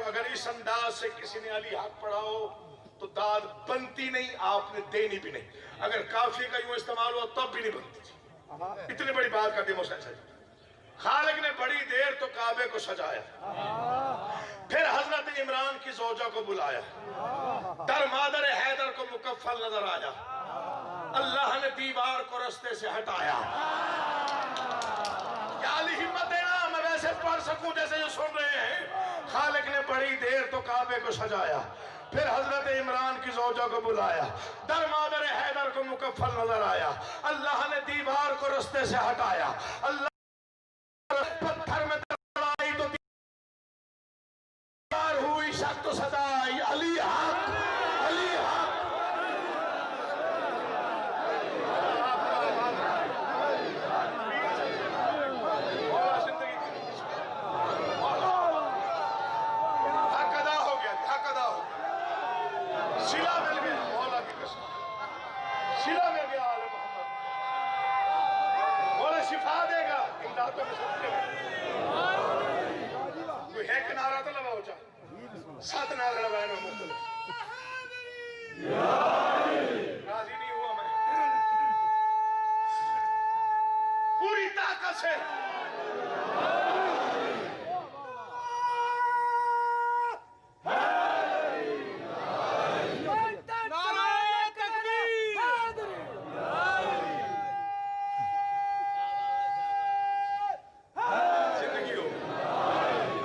अगर इस अंदाज से किसी ने अली हक पढ़ाओ तो दाद बनती नहीं आपने देनी भी नहीं अगर काफी का यूं इस्तेमाल हुआ तब भी नहीं बनती इतनी बड़ी बात कर दी मुसलसल खालिक ने बड़ी देर तो काबे को सजाया फिर हजरत इमरान की जोजा को बुलाया दर मादर हैदर को मुकफ्फल नजर आया अल्लाह ने दीवार को रास्ते से हटाया या अली हिम्मत देना मैं वैसे पढ़ सकूं जैसे जो सुन रहे हैं खालिक ने बड़ी देर तो काबे को सजाया फिर हजरत इमरान की जोजा को बुलाया दर मादर हैदर को मुकफ्फल नजर आया अल्लाह ने दीवार को रास्ते से हटाया अल्लाह पत्थर में दराई तो दीवार हुई शक तो सदाई अली हक अली हक हक अदा हो गया हक अदा हो गया शिला मिल गई मौला की कसम शिला मिल गया आले मोहम्मद मौला शिफा देगा इमदादों में सबके कोई है कि नारा तो लगाओ चाहे 7 नारा लगाए ना मुख्तलिफ राजी नहीं हुआ मैं पूरी ताकत से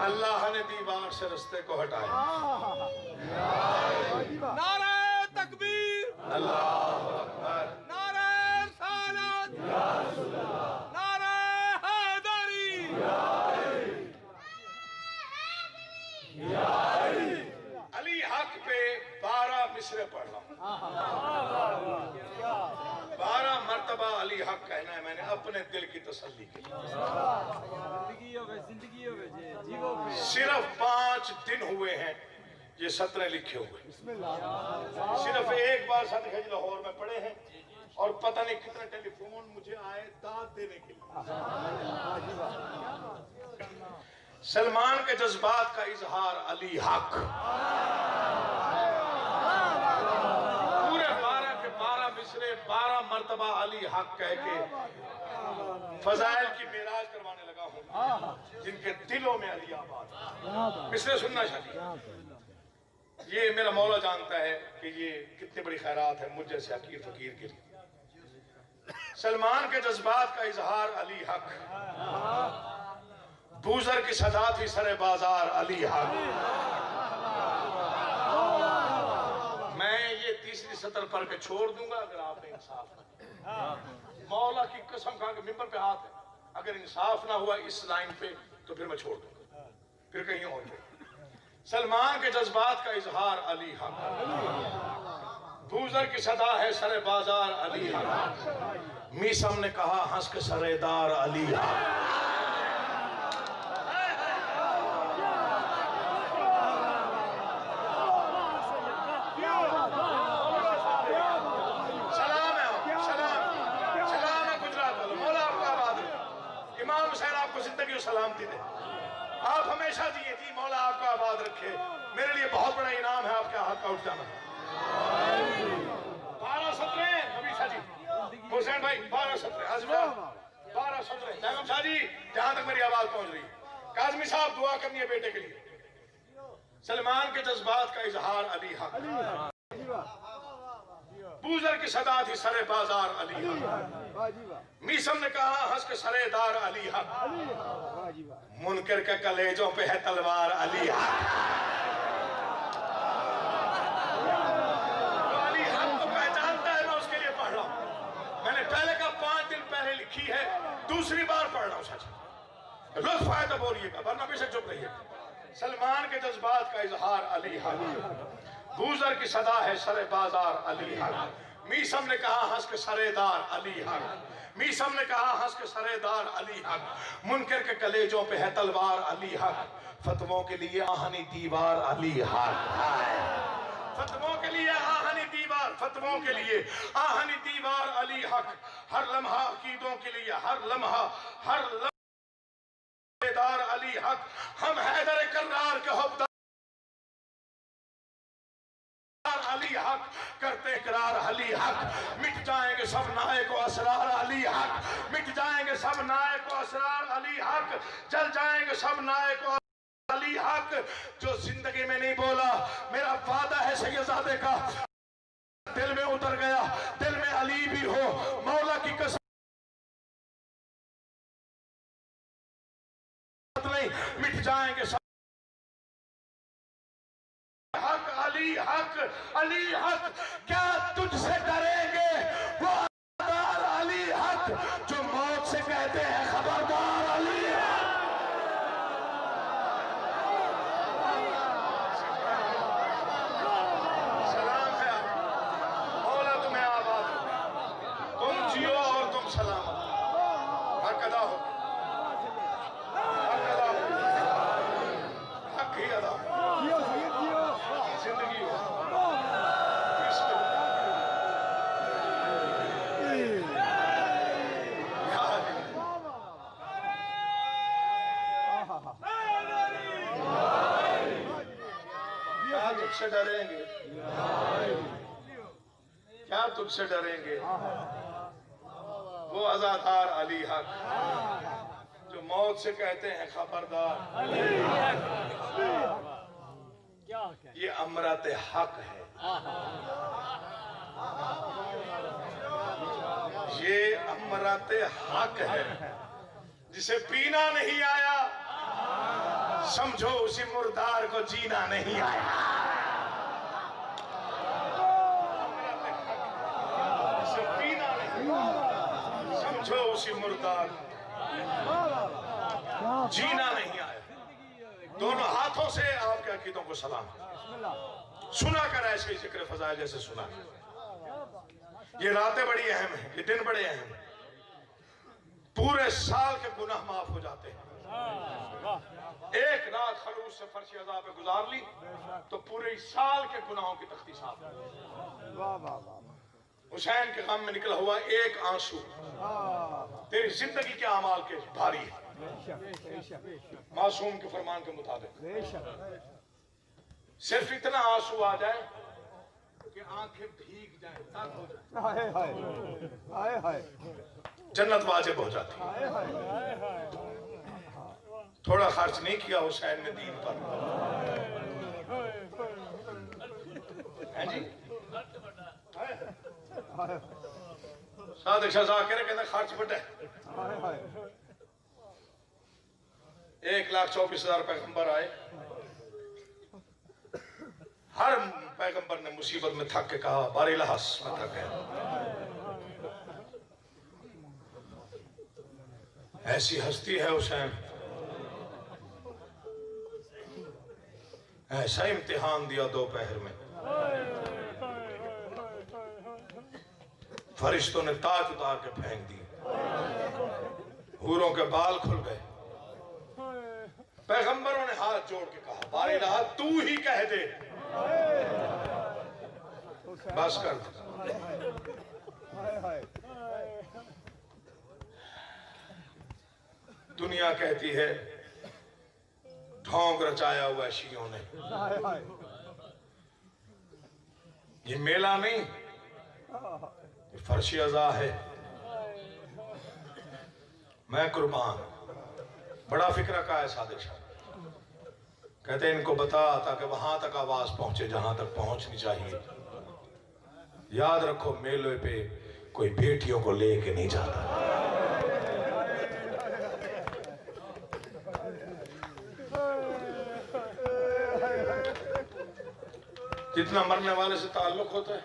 अल्लाह ने दी दीवार से रास्ते को हटाए। नारे तकबीर, अल्लाहु अकबर, नारे रिसालत, नारे हैदरी। अली हक पे 12 मिसरे पढ़ रहा हूं। 12 मर्तबा अली हक कहना है मैंने अपने दिल की तसल्ली के लिए। सिर्फ 5 दिन हुए हैं ये 17 लिखे हुए। सिर्फ एक बार सदगंज लाहौर में पढ़े हैं और पता नहीं कितने टेलीफोन मुझे आए दाद देने के लिए। सलमान के जज्बात का इजहार अली हक। पूरे 12 के 12 मिसरे 12 मर्तबा अली हक कह के फजाइल की मेराज करवाने लगा हूं, जिनके दिलों में अली आबाद। मिसरे सुनना चाहिए। ये मेरा मौला जानता है कि ये कितनी बड़ी खैरात है मुझ जैसे हकीर फकीर के लिए। सलमान के जज्बात का इजहार अली हक। बूजर की सदा थी सरे बाजार अली हक। मैं ये तीसरी सतर पढ़ के छोड़ दूंगा अगर आपने इंसाफ न किया। मौला की कसम खा के मिंबर पे हाथ है, अगर इंसाफ ना हुआ इस लाइन पे तो फिर मैं छोड़ दूंगा, फिर कहीं और पे। सलमान के जज्बात का इजहार अली हक। बूजर की सदा है सरे बाजार अली हक। मीसम ने कहा हंस के सरेदार अली हक। सलामती दे, आप हमेशा जिए जी, मौला आपका आबाद रखे। मेरे लिए बहुत बड़ा इनाम है आपके हाथ का उठ जाना। 12-17 नबी जी, हुसैन भाई 12-17, आजमा 12-17, जैगम शाह जी जहां तक मेरी आवाज पहुंच रही है। काजमी साहब दुआ करनी है बेटे के लिए। सलमान के जज्बात का इजहार अली हक। बूजर की सदा थी सरे बाजार अली हक। मीसम ने कहा हंस के सरेदार अली हक। मुनकर के कलेजों पे है तलवार अली हक। तो अली हक तो पहचानता है, मैं उसके लिए पढ़ रहा हूं। मैंने पहले का 5 दिन पहले लिखी है, दूसरी बार पढ़ रहा हूं। सच लुत्फ आए तो बोलिएगा, वरना भी से चुप रहिएगा। सलमान के जज्बात का इजहार अली हक। बूजर की सदा है सरे बाजार अली हक। मीसम ने कहा हंस के सरेदार अली हक। मीसम ने कहा हंस के सरेदार अली हक। मुनकर के कलेजों पे है तलवार अली हक। फतवों के लिए आहनी दीवार अली हक। फतवों के लिए आहनी दीवार, फतवों के लिए आहनी दीवार अली हक। हर लम्हा अकीदों के लिए, हर लम्हा अली हक। हम हैदर कर्रार के हौबदार अली हक करते इकरार अली हक। मिट जाएंगे सब नायक व असरार अली हक। मिट जाएंगे सब नायक व असरार अली हक। जल जाएंगे सब नायक व अली हक। जो जिंदगी में नहीं बोला मेरा वादा है सैयदजादे का, दिल में उतर गया, दिल में अली भी हो। मौला की कसम नहीं, मिट जाएंगे सब हक अली हक। अली हक क्या तुझसे डरेंगे वो अली हक, जो मौत से कहते हैं खबरदार अली हक। सलाम है मौला तुम्हें आबाद हो, तुम जियो और तुम सलामत। हक अदा हो, हक अदा हो, हक ही अदा हो। जिंदगी हो क्या तुझसे डरेंगे, क्या तुझसे डरेंगे वो अज़ादार अली हक, जो मौत से कहते हैं खबरदार। ये अमरत हक है, ये अमरत हक है, जिसे पीना नहीं आया समझो उसी मुर्दार को जीना नहीं आया। पीना नहीं, समझो उसी मुर्दार जीना नहीं आया। दोनों हाथों से आपके अकीदों को सलाम। सुना कर ऐसे ही जिक्र फजाइल जैसे सुना। ये रातें बड़ी अहम हैं, ये दिन बड़े अहम हैं। पूरे साल के गुनाह माफ हो जाते हैं। एक रात खलूस से फर्श अज़ा पे गुजार ली तो पूरे साल के गुनाहों की तख्ती साफ। हुसैन के गम में निकला हुआ एक आंसू तेरी जिंदगी के अमाल के भारी है। मासूम के फरमान के मुताबिक सिर्फ इतना आंसू आ जाए कि आंखें भीग जाए, जन्नत वाजिब हो जाती। थोड़ा खर्च नहीं किया हुसैन ने दीन पर, है जी। सादिक शाह जाकिर कहते खर्च बटे 1,24,000 पैगंबर आए। हर पैगंबर ने मुसीबत में थक के कहा बारी लहस में थक गया। ऐसी हस्ती है हुसैन, ऐसा इम्तिहान दिया दोपहर में। फरिश्तों ने ताज उतार के फेंक दी, हूरों के बाल खुल गए। पैगंबरों ने हाथ जोड़ के कहा बारी लहा तू ही कह दे, बस कर दे। दुनिया कहती है ढोंग रचाया हुआ शियों ने। ये मेला नहीं, ये फर्शी अज़ा है। मैं कुर्बान। बड़ा फिक्र का है सादिक शाह। कहते इनको बता ताकि वहां तक आवाज पहुंचे जहां तक पहुंचनी चाहिए। याद रखो मेले पे कोई बेटियों को लेके नहीं जाता। जितना मरने वाले से ताल्लुक होता है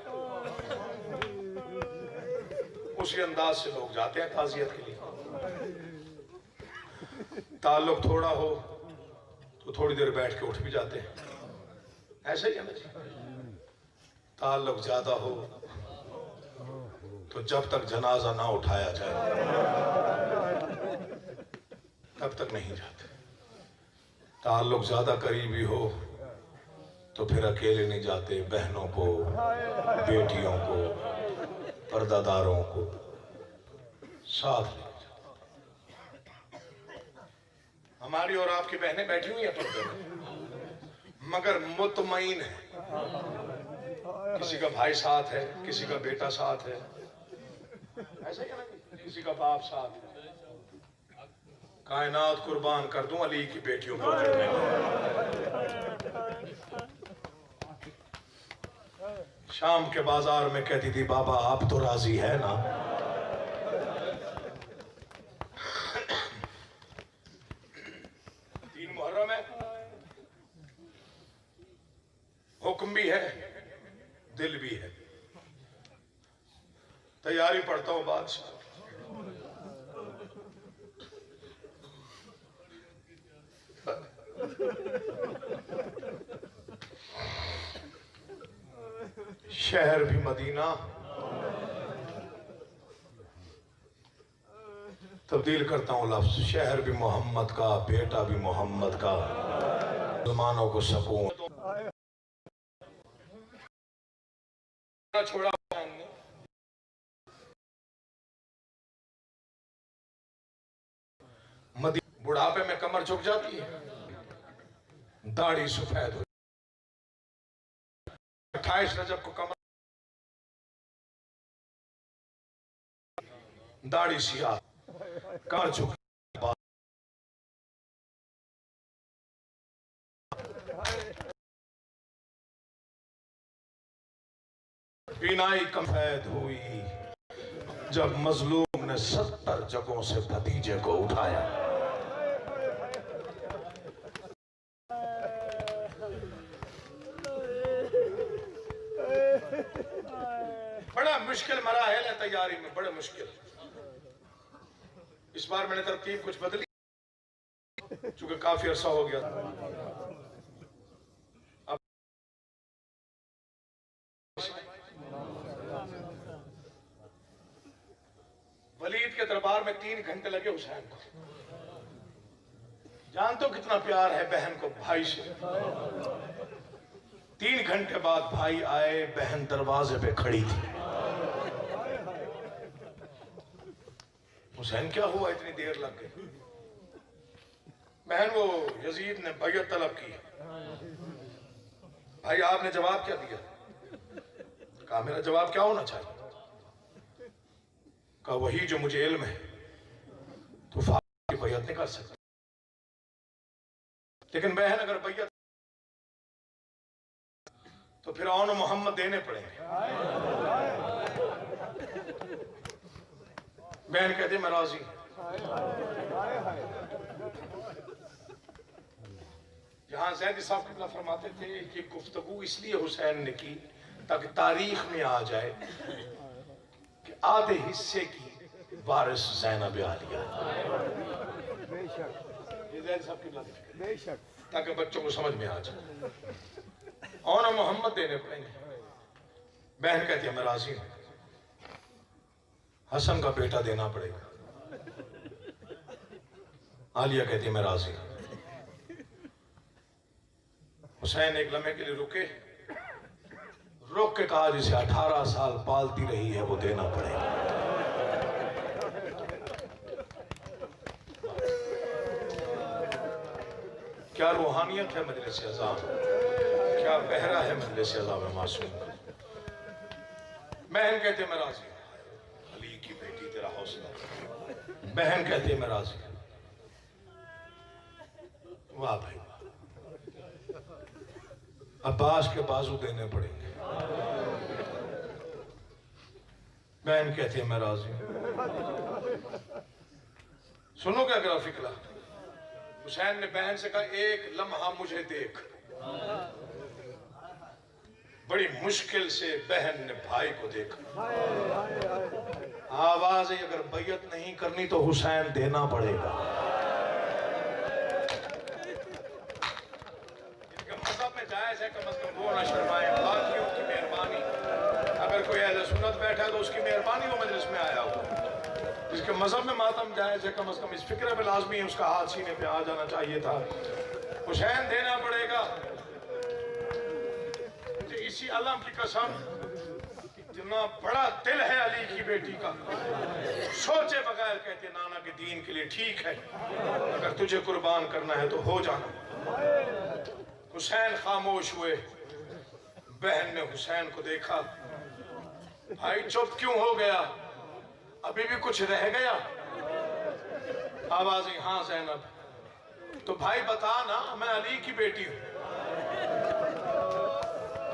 उसी अंदाज से लोग जाते हैं ताज़ियत के लिए। ताल्लुक थोड़ा हो तो थोड़ी देर बैठ के उठ भी जाते हैं, ऐसा ही है ना जी। ताल्लुक ज्यादा हो तो जब तक जनाजा ना उठाया जाए तब तक नहीं जाते। ताल्लुक ज्यादा करीबी हो तो फिर अकेले नहीं जाते, बहनों को, बेटियों को, पर्दादारों को साथ लेके जाते। हमारी और आपकी बहनें बैठी हुई हैं पर्दे में, मगर मुतमईन है। किसी का भाई साथ है, किसी का बेटा साथ है, ऐसा ही है ना, किसी का बाप साथ है। कायनात कुर्बान कर दूं अली की बेटियों को। शाम के बाजार में कहती थी बाबा आप तो राजी है ना। 3 मुहर्रम है, हुक्म भी है, दिल भी है। तैयारी पढ़ता हूं बादशाह। शहर भी मदीना, तब्दील करता हूं लफ्ज, शहर भी मोहम्मद का, बेटा भी मोहम्मद का। मुसलमानों को सकून छोड़ा। बुढ़ापे में कमर झुक जाती है, दाढ़ी सफेद हो। 28 रजब को कमर, दाढ़ी सिया, कमर झुक। बीनाई कमफैद हुई जब मजलूम ने 70 जगहों से भतीजे को उठाया। मुश्किल मराहल है तैयारी में, बड़े मुश्किल। इस बार मैंने तरतीब कुछ बदली चूंकि काफी अरसा हो गया। अब वलीद के दरबार में 3 घंटे लगे हुसैन को। जानते हो कितना प्यार है बहन को भाई से। 3 घंटे बाद भाई आए, बहन दरवाजे पे खड़ी थी। हुसैन क्या हुआ, इतनी देर लग गई? बहन, वो यजीद ने बैयत तलब की। भाई आपने जवाब क्या दिया? कहा मेरा जवाब क्या होना चाहिए? कहा वही जो मुझे इल्म है, तो फारूक की बैयत नहीं कर सकता। लेकिन बहन अगर बैयत तो फिर औन मोहम्मद देने पड़ेंगे। बहन कहती मैं राजी। जहां ज़ैदी साहब किबला फरमाते थे कि गुफ्तगू इसलिए हुसैन ने की ताकि तारीख में आ जाए कि आधे हिस्से की वारिस ज़ैनब आलिया। ये ज़ैदी साहब किबला बेशक, ताकि बच्चों को समझ में आ जाए। और मोहम्मद देने पड़ेंगे। बहन कहती है मैं राजी हूं, हसन का बेटा देना पड़ेगा। आलिया कहती है मैं राजी हूं। हुसैन एक लम्हे के लिए रुके, रुक के कहा जिसे 18 साल पालती रही है वो देना पड़ेगा। क्या रूहानियत है मजलिस अज़ाम, क्या बहरा है मजलिस अज़ाम मासूम। बहन कहते मैं राजी हूं। अली की बेटी तेरा हौसला। बहन कहती मैं राजी हूं। वाह भाई, अब्बास के बाजू देने पड़ेंगे। बहन कहती है मैं राजी हूं। सुनो क्या करा फिक्रा। हुसैन ने बहन से कहा एक लम्हा मुझे देख। बड़ी मुश्किल से बहन ने भाई को देखा। आवाज है अगर बैयत नहीं करनी तो हुसैन देना पड़ेगा। मज़हब में जायज़ है कम अज़ कम वो ना शर्माए, बाकियों की मेहरबानी। अगर कोई अहले सुन्नत बैठा है तो उसकी मेहरबानी वो मजलिस में आया हो। जिसके मज़हब में मातम जायज़ है कम अज़ कम इस फिक्र पे लाजमी है उसका हाथ सीने पे आ जाना चाहिए था। हुसैन देना पड़ेगा। इसी अल्लाह की कसम, इतना बड़ा दिल है अली की बेटी का, सोचे बगैर कहते नाना के दीन के लिए ठीक है, अगर तुझे कुर्बान करना है तो हो जाना। हुसैन खामोश हुए। बहन ने हुसैन को देखा। भाई चुप क्यों हो गया, अभी भी कुछ रह गया? आवाज आई हाँ ज़ैनब। तो भाई बता ना, मैं अली की बेटी हूं।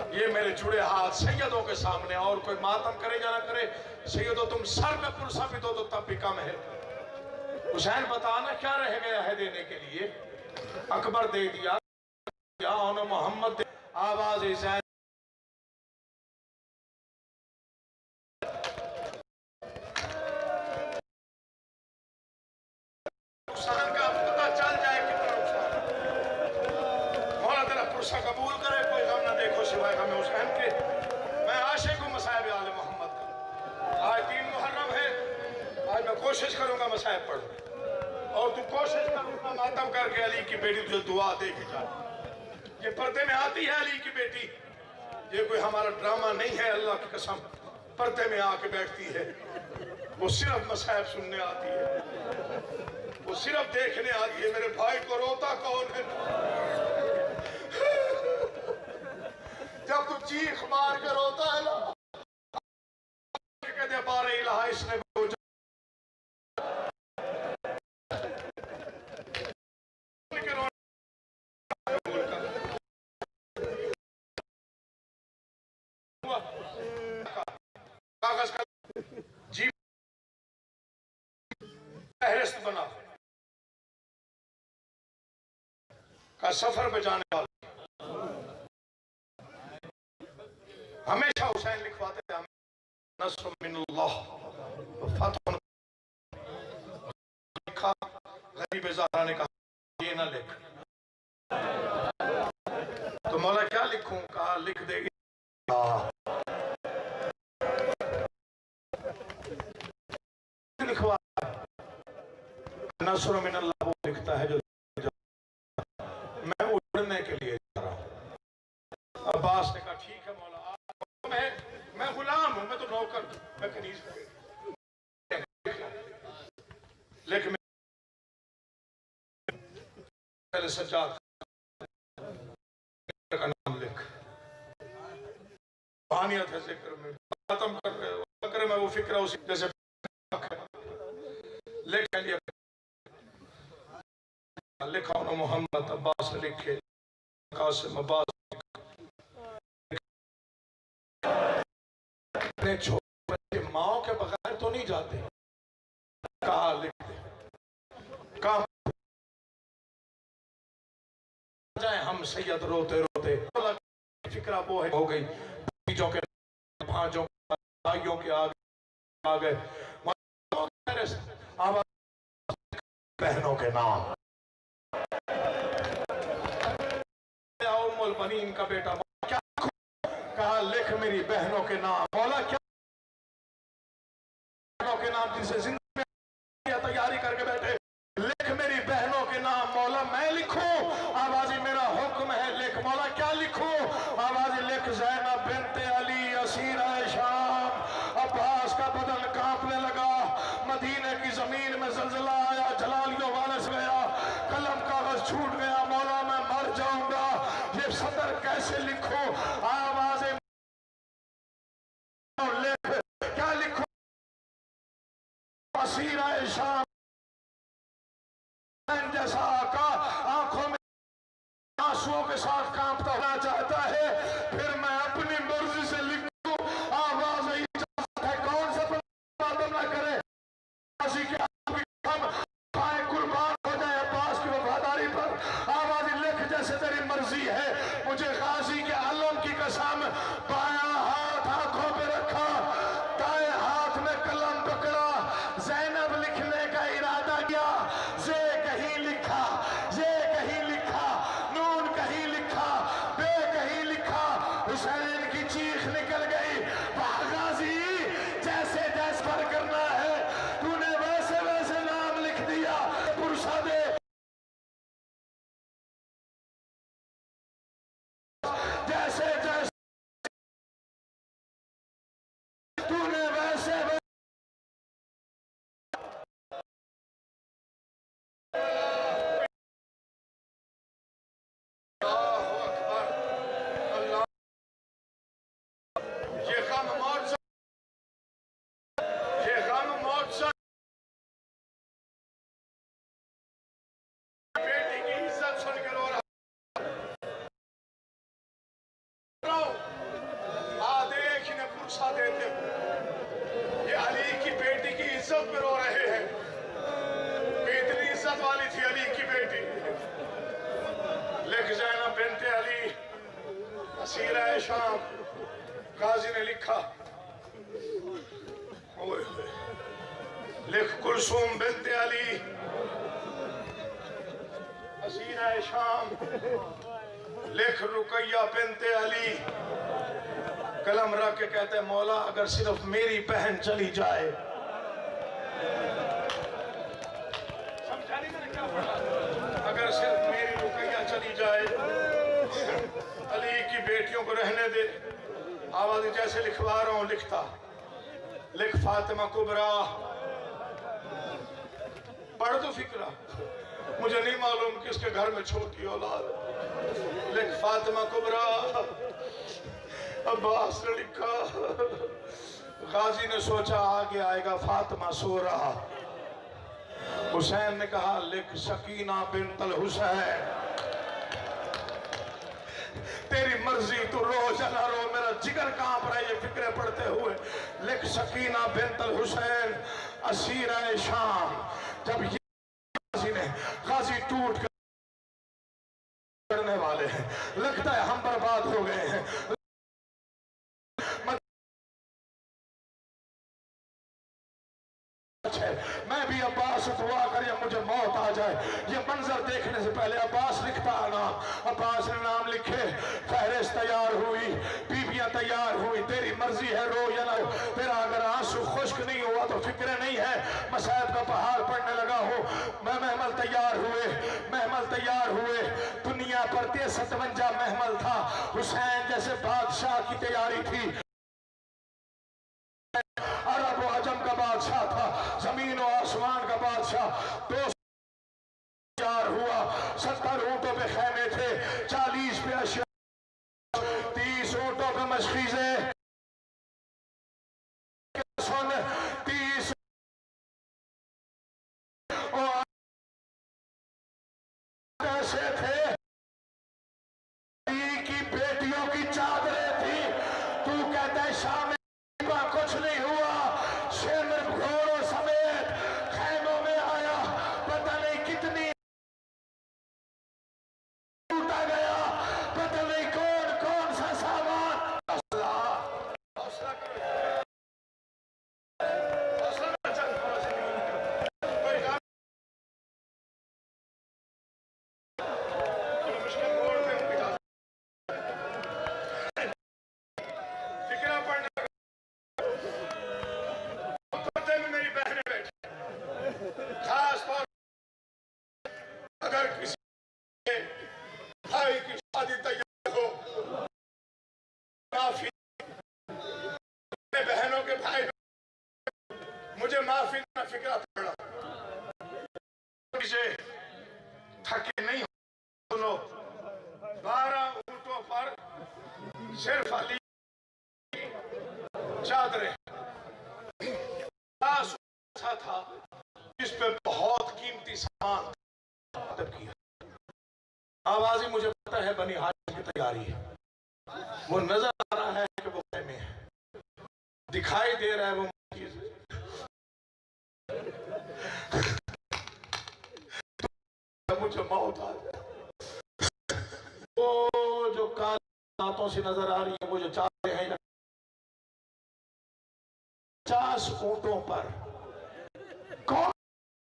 ये मेरे जुड़े हाथ सैयदों के सामने, और कोई मातम करे या ना करे, सैयदों तुम सर पे पुरसा भी दो तो तब भी कम है। हुसैन बताना क्या रह गया है देने के लिए? अकबर दे दिया, मोहम्मद दे। आवाज ज़ैनब नुकसान का पता चल जाए कितना नुकसान। मौला तेरा पुरसा कबूल करे, कोई गम ना देखो सिवाय हमें हुसैन के। मैं आशिक हूं मसाइब आले मोहम्मद का। आज 3 मुहर्रम है, आज मैं कोशिश करूंगा मसाइब पढ़ूं, और तू कोशिश करूंगा मातम करके अली की बेटी तुझे दुआ दे के जा। ये पर्दे में आती है अली की बेटी, ये कोई हमारा ड्रामा नहीं है। अल्लाह की कसम पर्दे में आके बैठती है। वो सिर्फ मसाइब सुनने आती है, वो सिर्फ देखने आती है मेरे भाई को रोता कौन है। जब तू चीख मार के रोता है ना, कहते बारे इलाहा इसने कागज का जी फहरिस्त बना का सफर पे जाने वाले। हमेशा हुसैन लिखवाते थे, नस्र मिनल्लाह व फतहुन। लिखा, गरीब ज़हरा ने कहा ये ना लिख। तो मौला क्या लिखूं? कहा लिख दे लिखवा। नस्र मिनल्लाह वो लिखता है जो मैं उड़ने के लिए जा रहा हूं। अब्बास ने कहा ठीक है मौला, मैं गुलाम हूं, मैं तो नौकर, मैं कनीज लेकिन पहले सज्जाद का नाम लिख। पानियत है जिक्र में, खत्म कर रहे हो जिक्र में, वो फिक्र उसी जैसे लिख लिया। लिखा उन्होंने मोहम्मद अब्बास ने लिखे, कासिम अब्बास ने छोटे बच्चे माओ के बगैर तो नहीं जाते। कहा लिख दे। कहा जाए हम सैयद रोते रोते। फिक्रा वो है हो गई, भतीजों के भांजों भाइयों के आ गए बहनों के नाम। बनी इनका बेटा क्या? कहा लिख मेरी बहनों के नाम। मौला क्या बहनों के नाम जिनसे जिंदगी में तैयारी करके बैठे? लिख मेरी बहनों के नाम। मौला मैं लिखूं? आवाज़ी मेरा हुक्म है लिख। मौला क्या लिखूं? आवाज़ी लिख ज़ैनब बिन्ते अली असीरा शाम। अब्बास का बदन कांपने लगा, मदीने की जमीन में जलजला आया, जलालियों वारस गया, कलम कागज छूट गया। मौला मैं मर जाऊंगा, ये सदर कैसे लिखूं? आवाज़ें लिख, क्या लिखूं? असीरा शाम जैसा आका आंखों में आंसुओं के साथ कांपता होना चाहता है, फिर मैं अपनी मर्जी से लिखूं। आवाज इजाजत है, कौन सा बंदा ना करे के हम पाए कुर्बान हो जाए अब्बास की वफादारी पर। आवाज लिख जैसे तेरी मर्जी है। मुझे गाजी के आलम की कसम, बाया हाथ आंखों पे रखा, दाएं हाथ में कलम पकड़ा, ज़ैनब लिखने का इरादा किया। जे कहीं लिखा, ये कहीं लिखा, नून कहीं लिखा, बे कहीं लिखा। हुसैन की चीख निकल गई, गाजी जैसे जैसे पर करना है तूने वैसे वैसे नाम लिख दिया। पुरुषा दे जैसे जैसे तूने वैसे वैसे। ये गम मौत से, ये गम मौत से बेटी की इज्जत सुन के रो रहा। देख इन्हें पुरसा देते, ये अली की बेटी की इज्जत पे रो रहे हैं। कितनी इज्जत वाली थी अली की बेटी। लिख ज़ैनब बिन्ते अली असीरा शाम। काजी ने लिखा, लिख कुलसूम बिन्ते अली असीरा शाम। लिख रुकैया बिन्ते अली। कलम रख के कहते हैं मौला अगर सिर्फ मेरी बहन चली जाए। समझा नहीं मैंने क्या बोला? अगर सिर्फ मेरी रुकैया चली जाए, अली की बेटियों को रहने दे। आवाज़ जैसे लिखवा रहा हूं लिखता। लिख फातिमा कुबरा। पढ़ तो फिक्रा, मुझे नहीं मालूम किसके घर में छोटी औलाद। लिख फातिमा कुबरा। अब्बास ने लिखा। गाजी ने सोचा आगे आएगा, फातिमा सो रहा। हुसैन ने कहा लिख शकीना बिन्तल हुसैन। तेरी मर्जी, तू रो या ना रो, मेरा जिगर कांप रहा है ये फिक्रे पढ़ते हुए। लिख शकीना बिन्तल हुसैन असीरा शाम। जब ये गाजी ने, गाजी टूट कर करने वाले हैं, लगता है हम बर्बाद हो गए हैं। मैं भी अब्बास दुआ कर या मुझे मौत आ जाए। ये मंजर देखने से पहले अब्बास लिखता नाम, अब्बास ने नाम लिखे, फहरिस्त तैयार हुई, बीबियां तैयार हुई, तेरी मर्जी है रो या ना रो, तेरा अगर आंसू खुश्क नहीं हुआ तो फिक्र नहीं है, मसायब का पहाड़ पड़ने लगा हो। मैं महमल तैयार हुए, महमल तैयार हुए, दुनिया पर 53 महमल था, हुसैन जैसे बादशाह की तैयारी थी, अरब व अजम का बादशाह था, जमीन और आसमान का बादशाह। 2 तैयार हुआ, 70 ऊंटों पे खैमे थे, 40 पे अशिया, 30 ऊंटों पे मशकीज़े, 30 और ऐसे थे की बेटियों की चादरें थी। तू कहता है शाम कुछ नहीं हुआ, शेर घोड़ों समेत खैमों में आया, पता नहीं कितनी टूटा गया, पता नहीं कौन कौन सा सामान। अगर किसी भाई की शादी तैयार हो, माफी बहनों के भाई, मुझे माफी देना, फिक्र पड़ा, थके नहीं हो। सुनो, 12 ऊंटों पर सिर्फ अली चादरें, था इस पे बहुत कीमती सामान किया। आवाज ही मुझे पता है बनी हाशिम की तैयारी है, वो नजर आ रहा है कि वो में है, दिखाई दे रहा है वो मुझे मौत आ जाए। वो जो काली दांतों से नजर आ रही है, वो जो चाहते हैं 50 ऊंटों पर कौन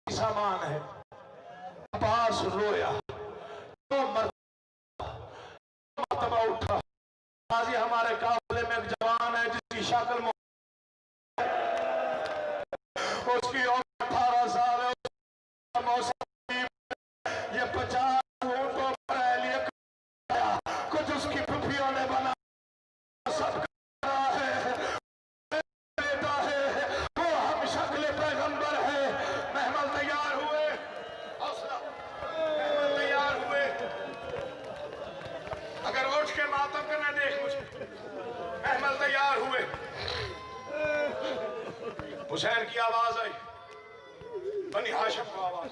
सामान है। अब्बास रोया, तो मरतबा उठा। गाजी हमारे काफिले में एक जवान है जिसकी शक्ल उसकी 18 साल है, ये 50 ऊंटों पर एहलियत कुछ उसकी फुफियों ने बना सब है, बेटा है वो, हम शक्ल पैगंबर है। महमल तैयार हुए, महमल तैयार हुए, अगर उठ के मातम करना देख मुझे। महमल तैयार हुए, हुसैन की आवाज आई, बनी हाशिम को आवाज,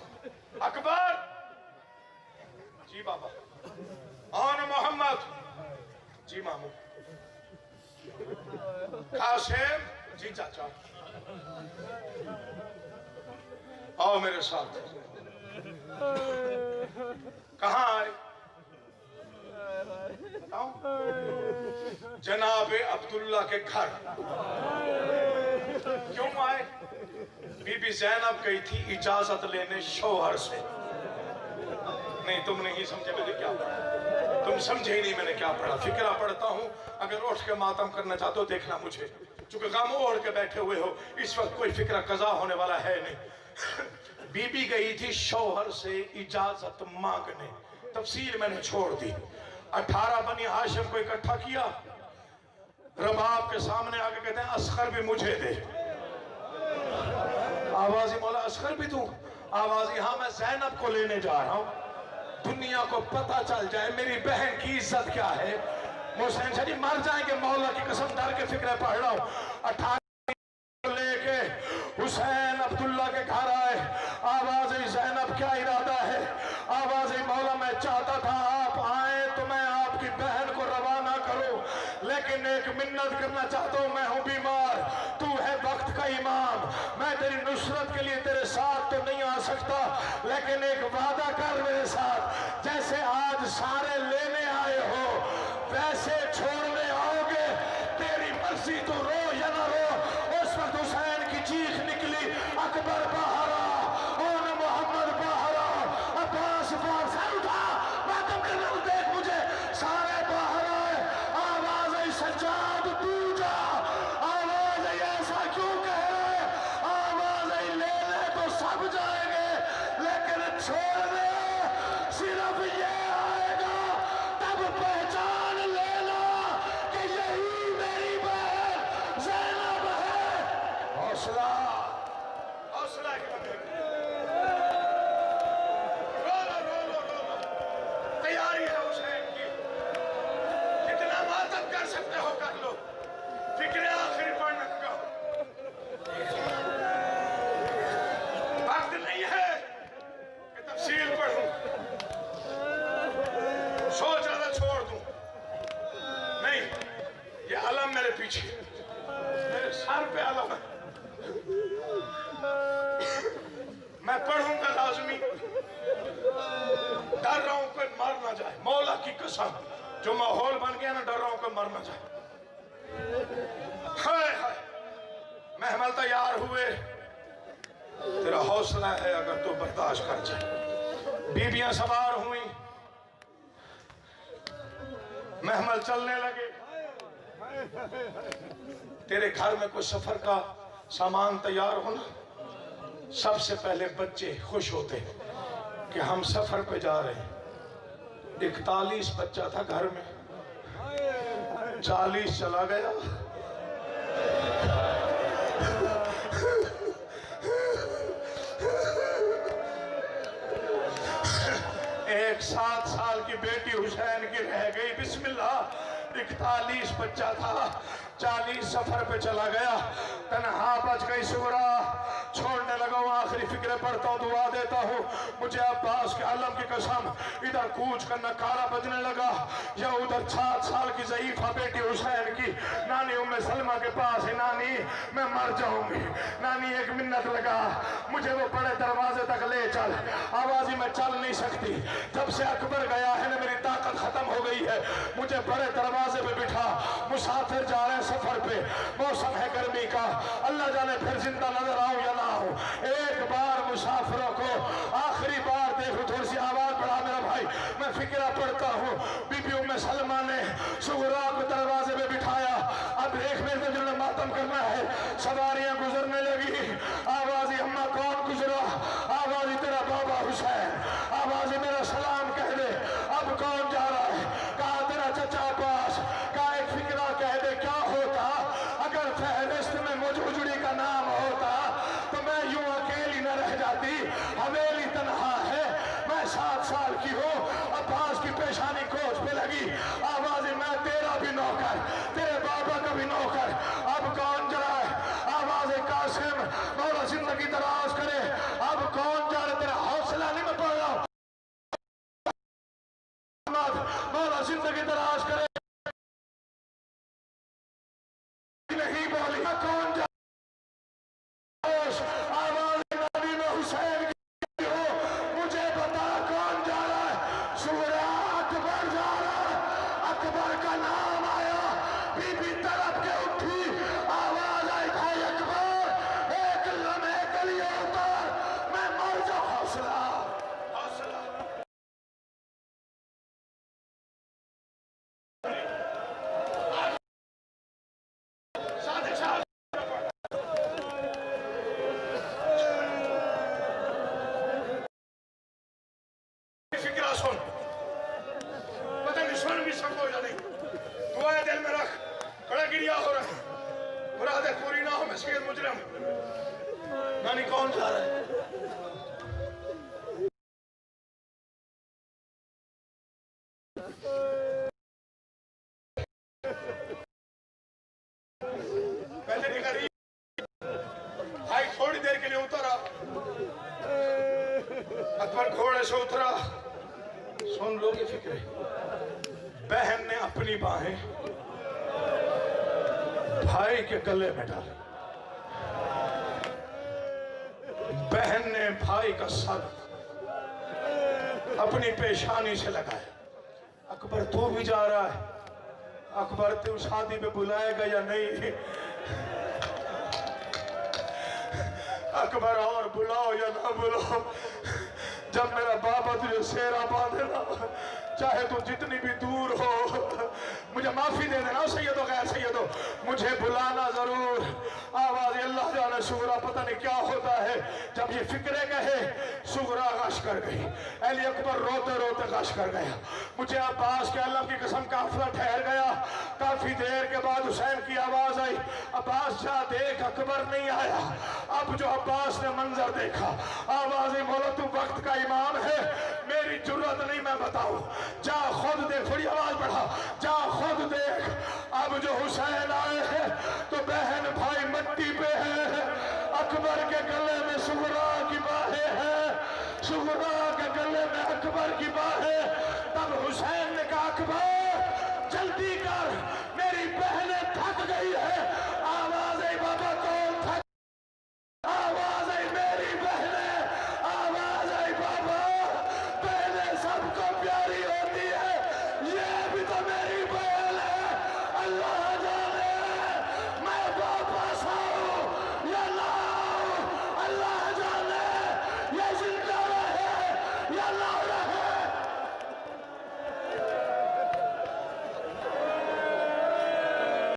अकबर जी बाबा, आन मोहम्मद जी मामू, कासिम जी चाचा, आओ मेरे साथ। कहाँ आए? जनाबे अब्दुल्ला के घर। क्यों आए? बीबी ज़ैनब गई थी इजाजत लेने शौहर से। नहीं, तुम नहीं समझे मैंने क्या पढ़ा, तुम समझे ही नहीं मैंने क्या पढ़ा। फिक्रा पढ़ता हूँ, अगर उठ के मातम करना चाहते हो देखना मुझे, चूंकि गम ओढ़ के बैठे हुए हो, इस वक्त कोई फिक्रा कजा होने वाला है नहीं। बीबी गई थी शौहर से इजाजत मांगने, तफसील मैंने छोड़ दी। 18 बनी हाशिम को इकट्ठा किया, रबाब के सामने आके कहते हैं अस्कर भी मुझे दे। आवाज मौला अस्कर भी दूं? आवाज यहाँ मैं ज़ैनब को लेने जा रहा हूँ, दुनिया को पता चल जाए मेरी बहन की इज्जत क्या है। हुसैन शरीफ मर जाएंगे, मौला की कसम डर के फिक्र पढ़ रहा हूँ। 18 लेके हुसैन अब्दुल्ला के घर आए। आवाज ज़ैनब क्या इरादा है? आवाज मौला मैं चाहता था आप आए तो मैं आपकी बहन को रवाना करूं, लेकिन एक मिन्नत करना चाहता हूं, मैं हूं बीमार, तू है वक्त का इमाम, मैं तेरी नुसरत के लिए तेरे साथ तो नहीं आ सकता, लेकिन एक वादा कर मेरे साथ, जैसे आज सारे लेने आए हो वैसे छोड़ने आओगे, तेरी मर्जी, तू रो या ना रो। उस वक्त हुसैन की चीख निकली, अकबर बाहर अलम मेरे पीछे, मेरे सर पे अलम है। मैं पढ़ूंगा लाजमी, डर रहा हूं कोई मर ना जाए। मौला की कसम, जो माहौल बन गया ना, डर रहा हूं कोई मर ना जाए। हाय हाय, महमल तैयार हुए, तेरा हौसला है अगर तू बर्दाश्त कर जाए। बीबियां सवार हुई, महमल चलने लगे। तेरे घर में कोई सफर का सामान तैयार होना, सबसे पहले बच्चे खुश होते कि हम सफर पे जा रहे हैं। 41 बच्चा था घर में, 40 चला गया। एक 7 साल की बेटी हुसैन की रह गई। बिस्मिल्लाह, 41 बच्चा था, 40 सफर पे चला गया। तन्हा बच गई सुगरा। छोड़ने लगा हूँ, आखिरी फिक्रे पढ़ता हूँ, दुआ देता हूँ। मुझे अब्बास के आलम की कसम, इधर कूच कर नकारा बजने लगा, या उधर 7 साल की ज़ईफा बेटी हुसैन की नानी उम्मे सलमा के पास है। नानी मैं मर जाऊंगी, नानी एक मिन्नत लगा, मुझे वो बड़े दरवाजे तक ले चल। आवाज़ी मैं चल नहीं सकती, जब से अकबर गया है ना मेरी ताकत खत्म हो गई है। मुझे बड़े दरवाजे पे बिठा, मुसाफिर जा रहे हैं सफर पे, मौसम है गर्मी का, अल्लाह जाने फिर जिंदा नजर आऊं या ना आऊं। एक बार मुसाफिरों को आखिरी बार देखो, थोड़ी सी आवाज बढ़ा मेरा भाई, मैं फिक्रा पढ़ता हूँ। बीबी उम्मे सलमा ने सुगरा को दरवाजे पे बिठाया। अब एक मिनट में जिन्होंने मातम करना है, सवारियां गुजरने लगी। आवाज़ी अम्मा कौन गुजरा? आवाज़ी तेरा बाबा हुसैन। आवाज़ी मेरा सलाम कह दे। अब कौन जा रहा है? कहा तेरा चचा अब्बास। कहा एक फिक्रा कह दे, क्या होता अगर फहरिस्त में मुझुड़ी का नाम होता तो मैं यूं अकेली न रह जाती। हवेली तन्हा है, मैं 7 साल की हूँ, अब्बास की पेशानी कोच पे लगी। आवाज़ी मैं तेरा भी नौकर, तेरे बाबा का भी नौकर। अब कौन जा रहा है? आवाज़ कासिम, मौला जिंदगी दराज करे। अब कौन जा रहा है? तेरा हौसला नहीं मैं पढ़ रहा हूँ, मौला जिंदगी दराज करे। नहीं बोली कौन जा? आवाज नबी में हुसैन की हो, मुझे बता कौन जा रहा है? सुगरा अकबर जा रहा है। अकबर का नाम आया, बीबी तरफ के उठी, आवाज आई भाई अकबर, एक लम्हे के लिए उतर, मैं मर जाऊं। हौसला हौसला फिक्रा सुन, पता नहीं सुन भी सको या नहीं। दुआएं दिल में रख, बड़ा गिरिया हो रहा है, मुरादें पूरी ना हो, मैं सैयद मुजरम। नानी कौन जा रहा है? पहले निकल रही भाई, थोड़ी देर के लिए उतरा। अकबर घोड़े से उतरा। सुन लो ये फिक्रे। बहन ने अपनी बाहें भाई के गले में डाली, बहन ने भाई का सर अपनी पेशानी से लगाया। अकबर तू भी जा रहा है? अकबर तू शादी पे बुलाएगा या नहीं? अकबर और बुलाओ या ना बुलाओ, जब मेरा बाबा तुझे सेरा बांधे ना, चाहे तू जितनी भी दूर हो, मुझे माफी दे देना सैयदो, गैर सैयदो, मुझे बुलाना जरूर। आवाज अल्लाह जाने सुगरा पता नहीं क्या होता है। जब ये फिक्रे कहे, सुगरा गश कर गई। अली अकबर रोते रोते गश कर गया। मुझे अब्बास के अल्लाह की कसम काफिला ठहर गया। काफी देर के बाद हुसैन की आवाज आई, अब्बास जा देख, अकबर नहीं आया। अब जो अब्बास ने मंजर देखा, आवाज बोलो तू वक्त का इमाम है, मेरी जुर्रत नहीं मैं बताऊं, जा खुद देख। थोड़ी आवाज बढ़ा, जा खुद देख। अब जो हुसैन आए हैं तो बहन भाई मट्टी पे है, अकबर के गले में सुगरा की बाहें हैं, सुगरा के गले में अकबर की बाहें। तब हुसैन ने कहा अकबर